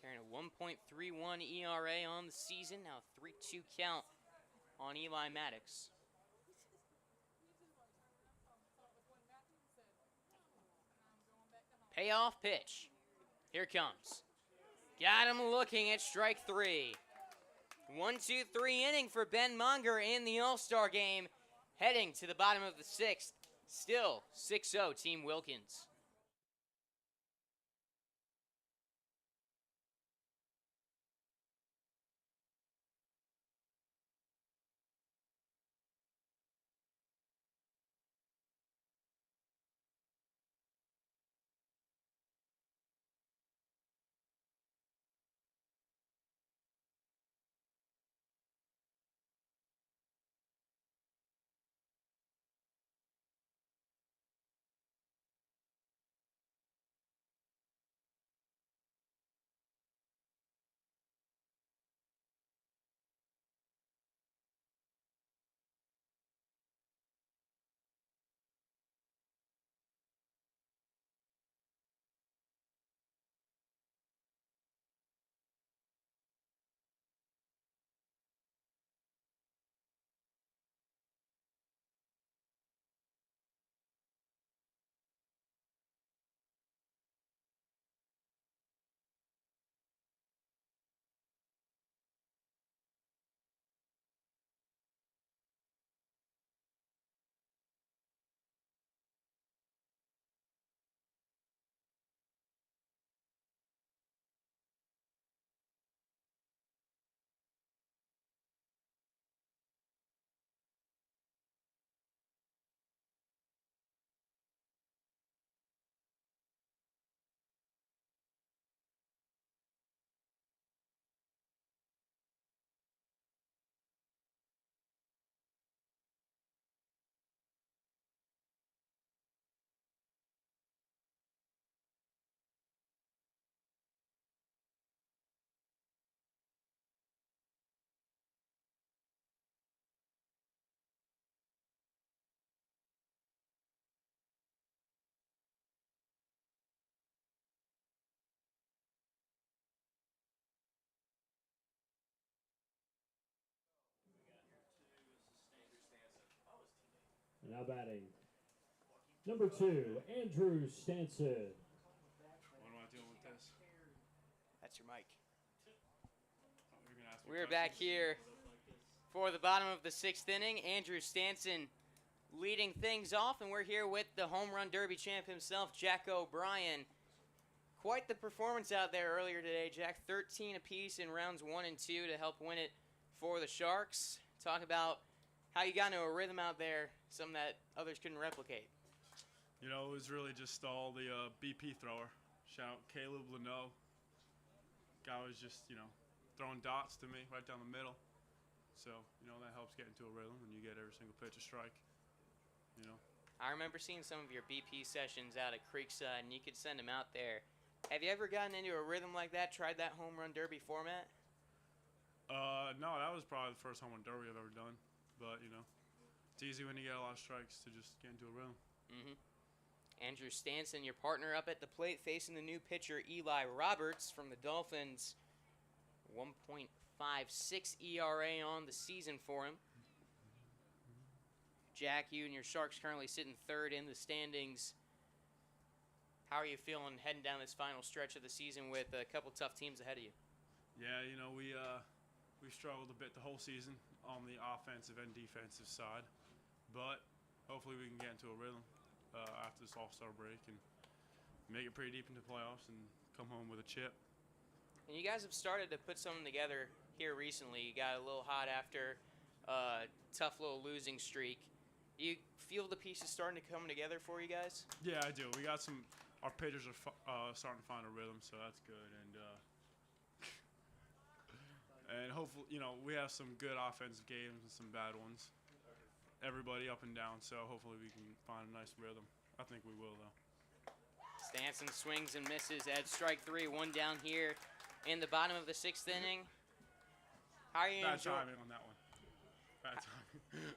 Carrying a 1.31 ERA on the season. Now 3-2 count on Eli Maddox. Payoff pitch. Here comes. Got him looking at strike 3. 1-2-3 inning for Ben Monger in the All-Star game. Heading to the bottom of the 6th. Still 6-0 Team Wilkins. And now batting. Number 2, Andrew Stanson. What am I doing with this? That's your mic. Oh, you're gonna ask me We're back questions? here for the bottom of the 6th inning. Andrew Stanson leading things off, and we're here with the home run derby champ himself, Jack O'Brien. Quite the performance out there earlier today, Jack. 13 apiece in rounds 1 and 2 to help win it for the Sharks. Talk about how you got into a rhythm out there, something that others couldn't replicate. You know, it was really just all the BP thrower. Shout out Caleb Leno. Guy was just, throwing dots to me right down the middle. So, that helps get into a rhythm when you get every single pitch a strike. I remember seeing some of your BP sessions out at Creekside, and you could send them out there. Have you ever gotten into a rhythm like that, tried that home run derby format? No, that was probably the first home run derby I've ever done. But, it's easy when you get a lot of strikes to just get into a rhythm. Mm-hmm. Andrew Stanson, your partner up at the plate, facing the new pitcher Eli Roberts from the Dolphins. 1.56 ERA on the season for him. Jack, you and your Sharks currently sitting 3rd in the standings. How are you feeling heading down this final stretch of the season with a couple tough teams ahead of you? Yeah, we struggled a bit the whole season on the offensive and defensive side. But hopefully we can get into a rhythm after this All-Star break and make it pretty deep into playoffs and come home with a chip. And you guys have started to put something together here recently. You got a little hot after a tough little losing streak. You feel the pieces starting to come together for you guys? Yeah, I do. We got our pitchers are starting to find a rhythm, so that's good. And hopefully, we have some good offensive games and some bad ones. Everybody up and down, so hopefully we can find a nice rhythm. I think we will, though. Stanson swings and misses at strike 3, 1 down here in the bottom of the 6th inning. How are you Bad timing on that one. Bad timing.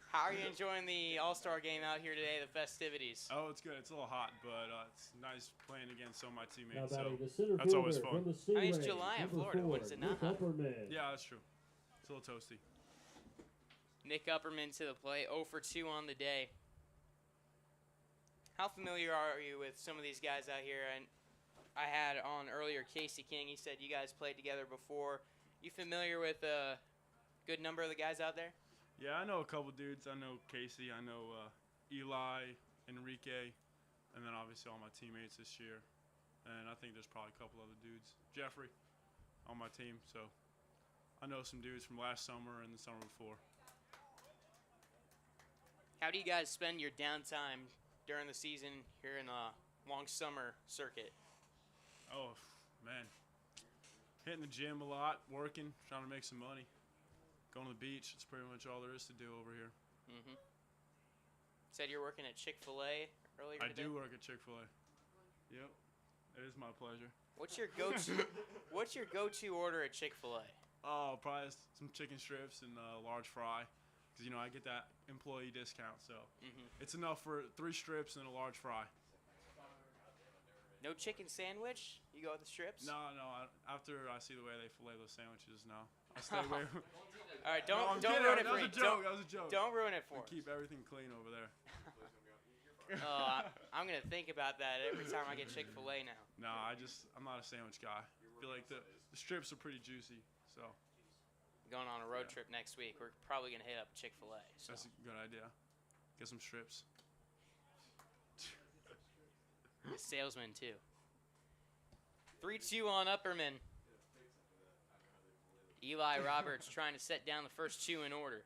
How are you enjoying the All-Star game out here today, the festivities? Oh, it's good. It's a little hot, but it's nice playing against some of my Now teammates. So batting the center that's always fielder fun. from the I mean, it's Stingrays, July in number Florida. 4, What is it not? Nick Upperman. Yeah, that's true. It's a little toasty. Nick Upperman to the plate, 0 for 2 on the day. How familiar are you with some of these guys out here? And I had on earlier Casey King. He said you guys played together before. You familiar with a good number of the guys out there? Yeah, I know a couple dudes. I know Casey. I know Eli, Enrique, and then obviously all my teammates this year. And I think there's probably a couple other dudes. Jeffrey on my team. So I know some dudes from last summer and the summer before. How do you guys spend your downtime during the season here in the long summer circuit? Oh, man. Hitting the gym a lot, working, trying to make some money. Going to the beach. It's pretty much all there is to do over here. Mm-hmm. Said you're working at Chick-fil-A earlier I today? do work at Chick-fil-A. Yep. It is my pleasure. What's your go-to? What's your go-to order at Chick-fil-A? Oh, probably some chicken strips and a large fry. Because, I get that employee discount. So it's enough for 3 strips and a large fry. No chicken sandwich? You go with the strips? No. After I see the way they fillet those sandwiches, no. I stay away from All right, No, I'm don't kidding. ruin it That for was me. a joke. That was a joke. Don't ruin it for We us. keep everything clean over there. I'm gonna think about that every time I get Chick-fil-A now. No, I'm not a sandwich guy. I feel like the strips are pretty juicy, so Going on a road trip next week. We're probably gonna hit up Chick-fil-A. So. that's a good idea. Get some strips. The salesman too. 3-2 on Upperman. Eli Roberts trying to set down the first 2 in order.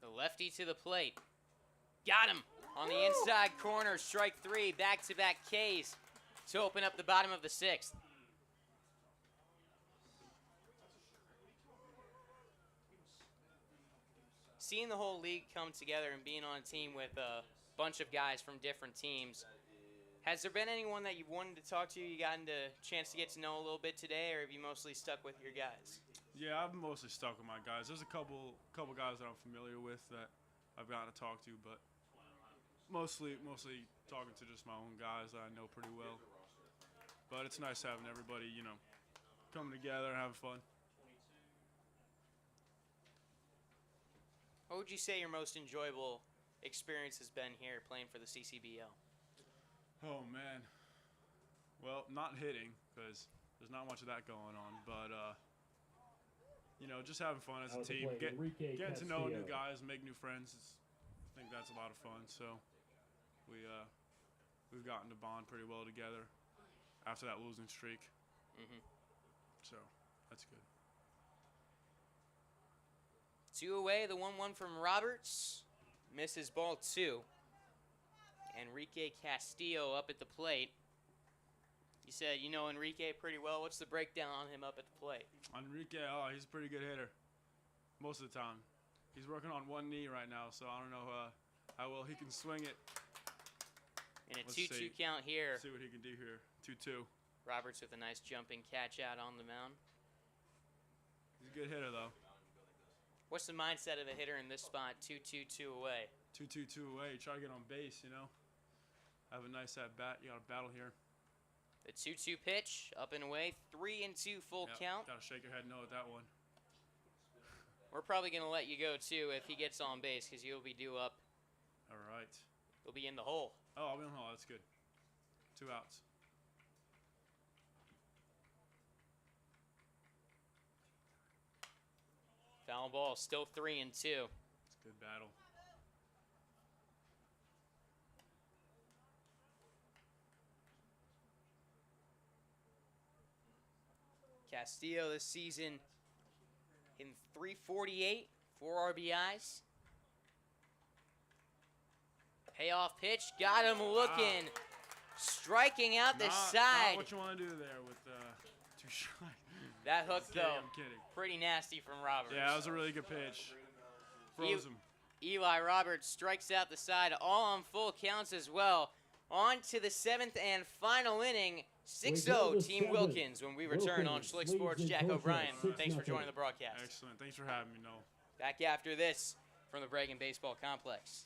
The lefty to the plate. Got him on the inside corner. Strike 3. Back-to-back Ks to open up the bottom of the 6th. Seeing the whole league come together and being on a team with a bunch of guys from different teams, has there been anyone that you've wanted to talk to, you gotten a chance to get to know a little bit today, or have you mostly stuck with your guys? Yeah, I've mostly stuck with my guys. There's a couple guys that I'm familiar with that I've gotten to talk to, but mostly talking to just my own guys that I know pretty well. But it's nice having everybody, coming together and having fun. What would you say your most enjoyable experience has been here playing for the CCBL? Oh, man. Well, not hitting, because there's not much of that going on. But, you know, just having fun as a Out of the team. plate, Enrique Getting to know new Castillo. guys, make new friends. I think that's a lot of fun. So we've gotten to bond pretty well together after that losing streak. So that's good. 2 away, the 1-1 from Roberts. Misses ball 2. Enrique Castillo up at the plate. You said you know Enrique pretty well. What's the breakdown on him up at the plate? Enrique, he's a pretty good hitter most of the time. He's working on one knee right now, so I don't know how well he can swing it. And a Let's 2-2 see. count here. See what he can do here. 2-2. Roberts with a nice jumping catch out on the mound. He's a good hitter, though. What's the mindset of a hitter in this spot? 2-2, 2 away. 2-2, 2 away. Try to get on base, you know. Have a nice at bat. You got a battle here. The 2-2 pitch, up and away, 3-2 full Yep, count. Gotta shake your head no at that one. We're probably going to let you go, too, if he gets on base, because you'll be due up. All right. You'll be in the hole. Oh, I'll be in the hole. That's good. 2 outs. Foul ball, still 3-2. It's a good battle. Castillo this season in 348, 4 RBIs. Payoff pitch, got him looking. Striking out the side. Not what you want to do there with 2 strikes. That hook, though, I'm kidding. pretty nasty from Roberts. Yeah, that was a really good pitch. Froze him. Eli Roberts strikes out the side, all on full counts as well. On to the 7th and final inning. 6-0 Team Wilkins when we return on Schlick Sports. Jack O'Brien, thanks for joining the broadcast. Excellent. Thanks for having me, Noel. Back after this from the Bregan Baseball Complex.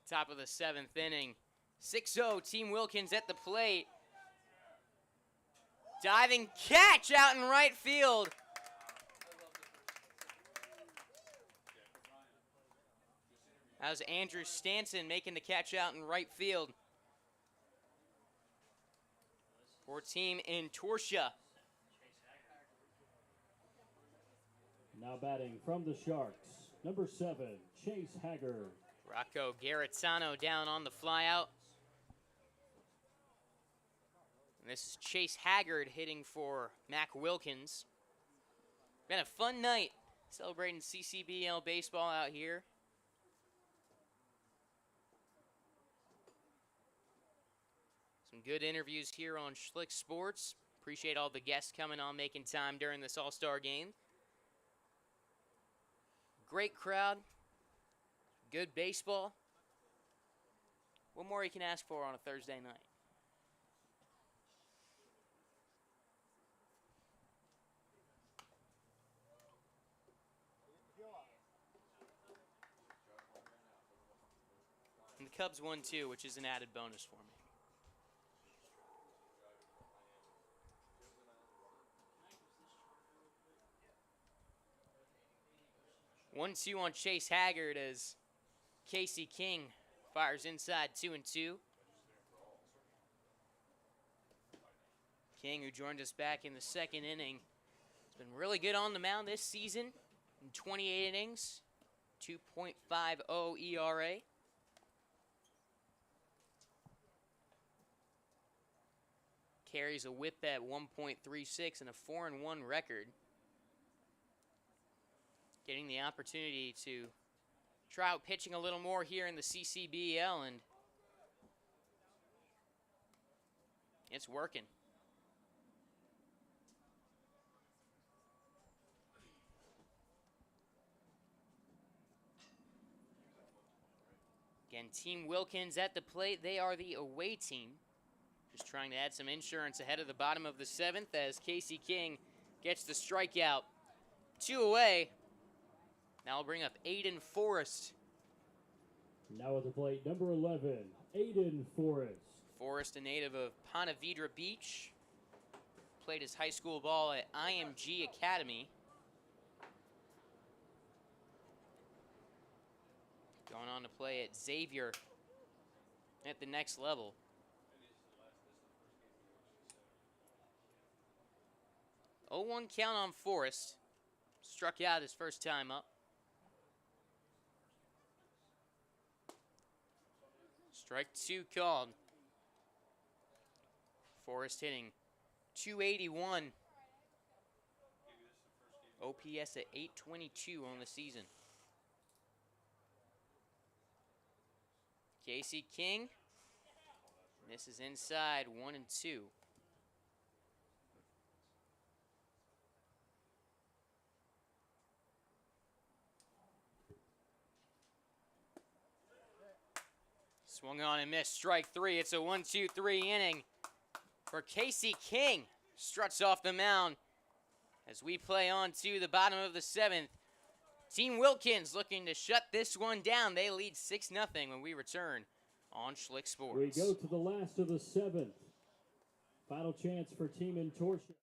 Top of the 7th inning. 6-0 Team Wilkins at the plate. Diving catch out in right field. That was Andrew Stanton making the catch out in right field. for Team Intorsia. Now batting from the Sharks, number 7, Chase Haggard. Rocco Garritano down on the flyout. And this is Chase Haggard hitting for Mac Wilkins. Been a fun night celebrating CCBL baseball out here. Some good interviews here on Schlick Sports. Appreciate all the guests coming on, making time during this All-Star game. Great crowd. Good baseball. What more you can ask for on a Thursday night? And the Cubs won too, which is an added bonus for me. 1-2 on Chase Haggard as Casey King fires inside 2-2. King, who joined us back in the second inning, has been really good on the mound this season in 28 innings, 2.50 ERA. Carries a whip at 1.36 and a 4-1 record. Getting the opportunity to try out pitching a little more here in the CCBL, and it's working. Again, Team Wilkins at the plate. They are the away team. Just trying to add some insurance ahead of the bottom of the 7th as Casey King gets the strikeout. 2 away. Now we'll bring up Aiden Forrest. Now at the plate, number 11, Aiden Forrest. Forrest, a native of Ponte Vedra Beach. Played his high school ball at IMG Academy. Going on to play at Xavier at the next level. Oh, 0-1 count on Forrest. Struck out his first time up. Strike 2 called. Forrest hitting .281. OPS at .822 on the season. Casey King misses inside 1-2. Swung on and missed. Strike 3. It's a 1-2-3 inning for Casey King. Struts off the mound as we play on to the bottom of the 7th. Team Wilkins looking to shut this one down. They lead 6-0 when we return on Schlick Sports. We go to the last of the 7th. Final chance for Team Intorsia.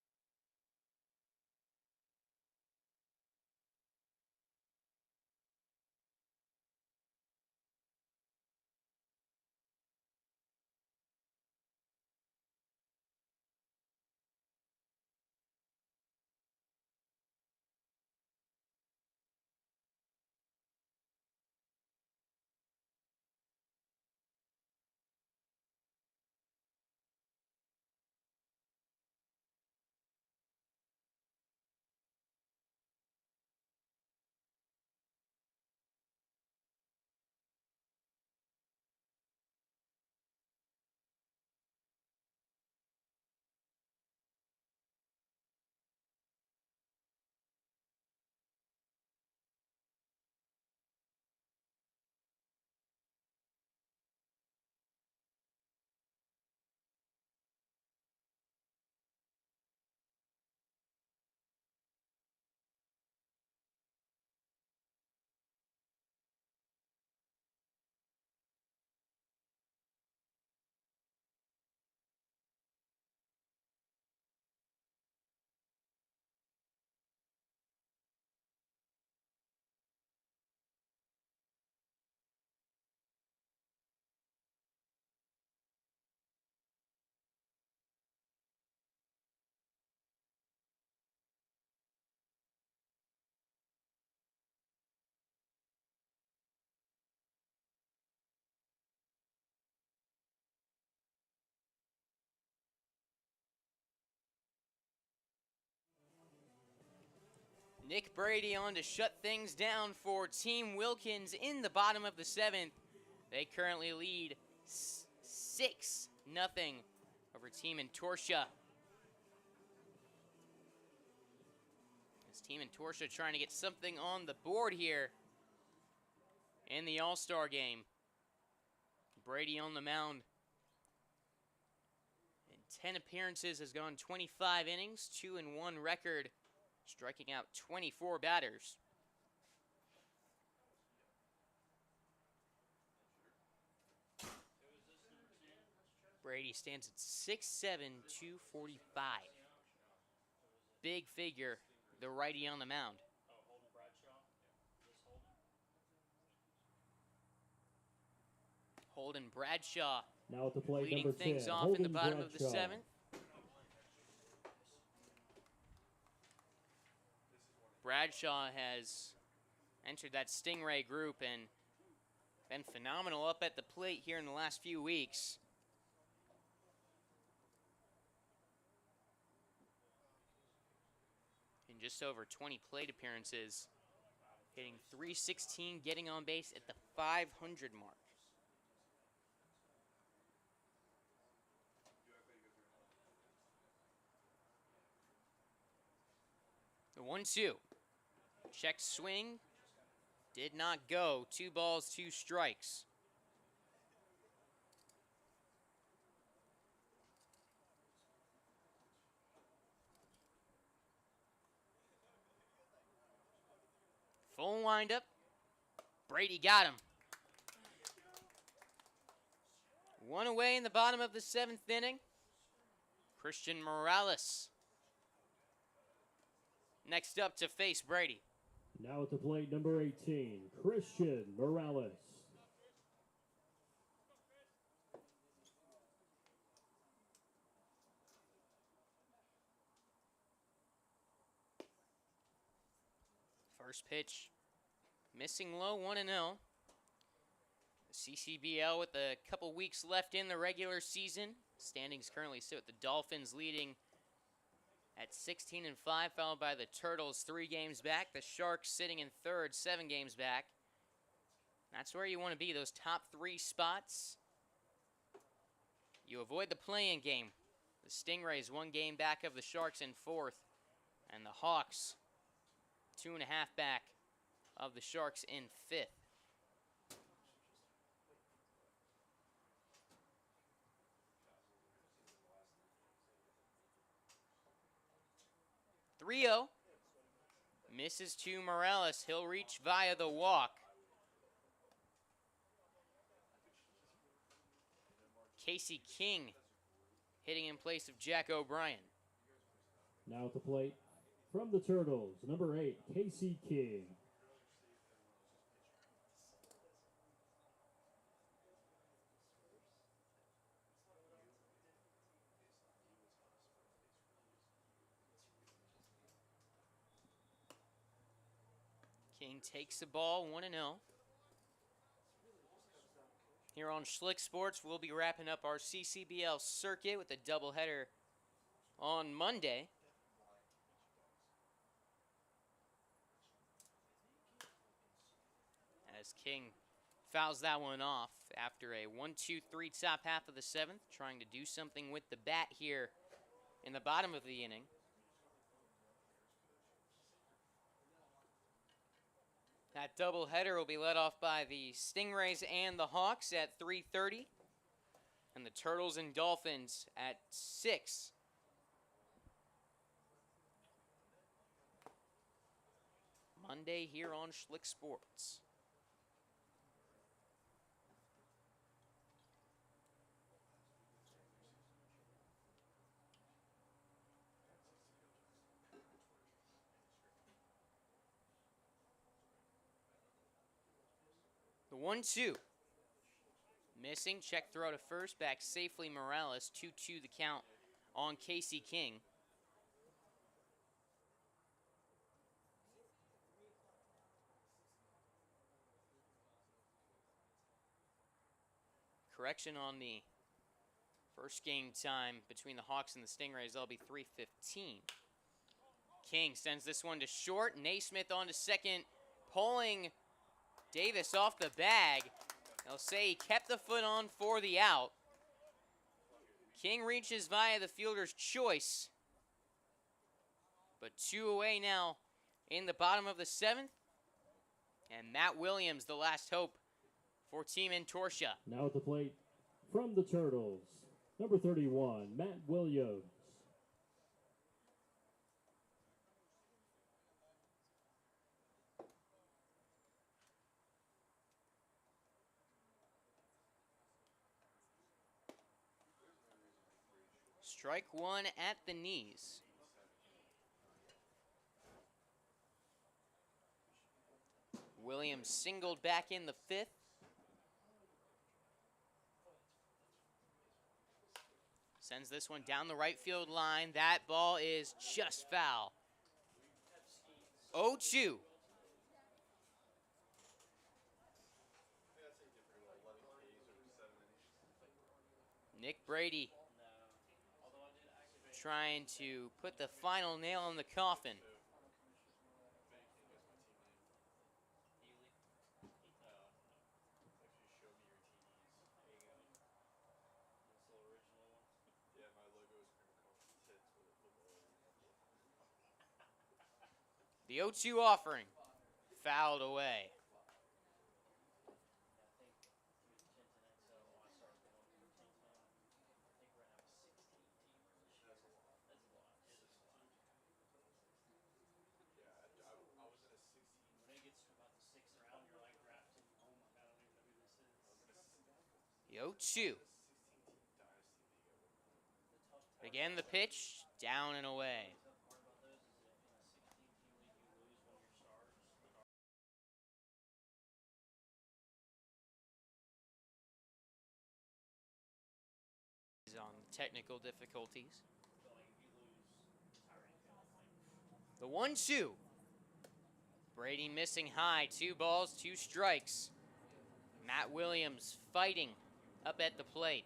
Nick Brady on to shut things down for Team Wilkins in the bottom of the 7th. They currently lead 6-0 over Team Entorsia. This Team Entorsia trying to get something on the board here in the All-Star game. Brady on the mound. In 10 appearances has gone 25 innings, 2-1 record, striking out 24 batters. Brady stands at 6'7", 245. Big figure, the righty on the mound. Holden Bradshaw Now at the plate, leading number 10, things off Holden in the bottom of the Bradshaw. 7th. Bradshaw has entered that Stingray group and been phenomenal up at the plate here in the last few weeks. In just over 20 plate appearances, hitting .316, getting on base at the 500 mark. The 1-2. Check swing. Did not go. 2 balls, 2 strikes. Full windup. Brady got him. 1 away in the bottom of the 7th inning. Christian Morales next up to face Brady. Now at the plate, number 18, Christian Morales. First pitch, missing low, 1-0. The CCBL with a couple weeks left in the regular season. Standings currently sit with the Dolphins leading at 16-5, followed by the Turtles 3 games back. The Sharks sitting in 3rd, 7 games back. That's where you want to be, those top 3 spots. You avoid the play-in game. The Stingrays 1 game back of the Sharks in 4th, and the Hawks 2.5 back of the Sharks in 5th. Rio misses to Morales. He'll reach via the walk. Casey King hitting in place of Jack O'Brien. Now at the plate, from the Turtles, number 8, Casey King. King takes the ball, 1-0. Here on Schlick Sports, we'll be wrapping up our CCBL circuit with a doubleheader on Monday. As King fouls that one off after a 1-2-3 top half of the 7th, trying to do something with the bat here in the bottom of the inning. That doubleheader will be led off by the Stingrays and the Hawks at 3:30, and the Turtles and Dolphins at 6. Monday here on Schlick Sports. The 1-2. Missing. Check throw to first. Back safely Morales. 2-2 the count on Casey King. Correction on the first game time between the Hawks and the Stingrays. That'll be 3:15. King sends this one to short. Naismith on to second, pulling Davis off the bag. They'll say he kept the foot on for the out. King reaches via the fielder's choice. But 2 away now in the bottom of the 7th. And Matt Williams, the last hope for Team Entorsia. Now at the plate from the Turtles, number 31, Matt Williams. Strike one at the knees. Williams singled back in the 5th. Sends this one down the right field line. That ball is just foul. 0-2. Nick Brady trying to put the final nail in the coffin. The 0-2 offering, fouled away. The 0-2. Again, the pitch, down and away. On technical difficulties. The 1-2. Brady missing high. 2 balls, 2 strikes. Matt Williams fighting up at the plate.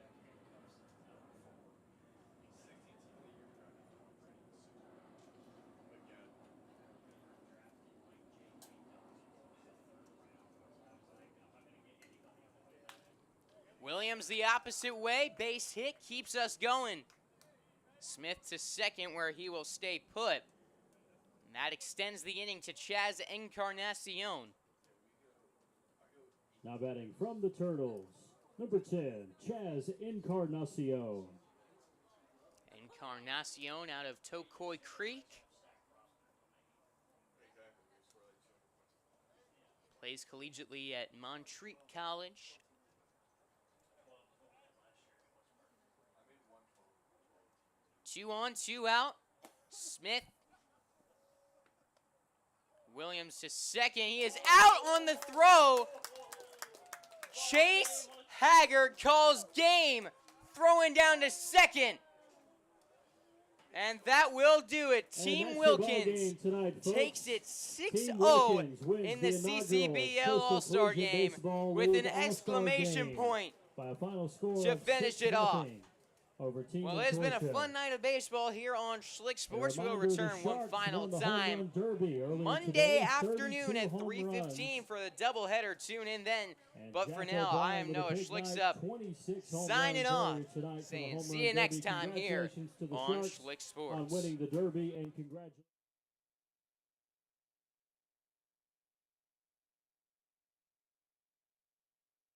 Williams the opposite way, base hit, keeps us going. Smith to second where he will stay put. And that extends the inning to Chaz Encarnacion. Now batting from the Turtles, number 10, Chaz Encarnacion. Encarnacion out of Tokoi Creek. Plays collegiately at Montreat College. Two on, 2 out. Smith. Williams to second. He is out on the throw. Chase Haggard calls game. Throwing down to second. And that will do it. Team Wilkins takes it 6-0 in the CCBL All-Star game with an exclamation point to finish it off. Well, it's been a fun night of baseball here on Schlick Sports. We'll return one final time Monday afternoon at 3:15 for the doubleheader. Tune in then. But for now, I am Noah Schlicks up, signing off, saying see you next time here on Schlick Sports.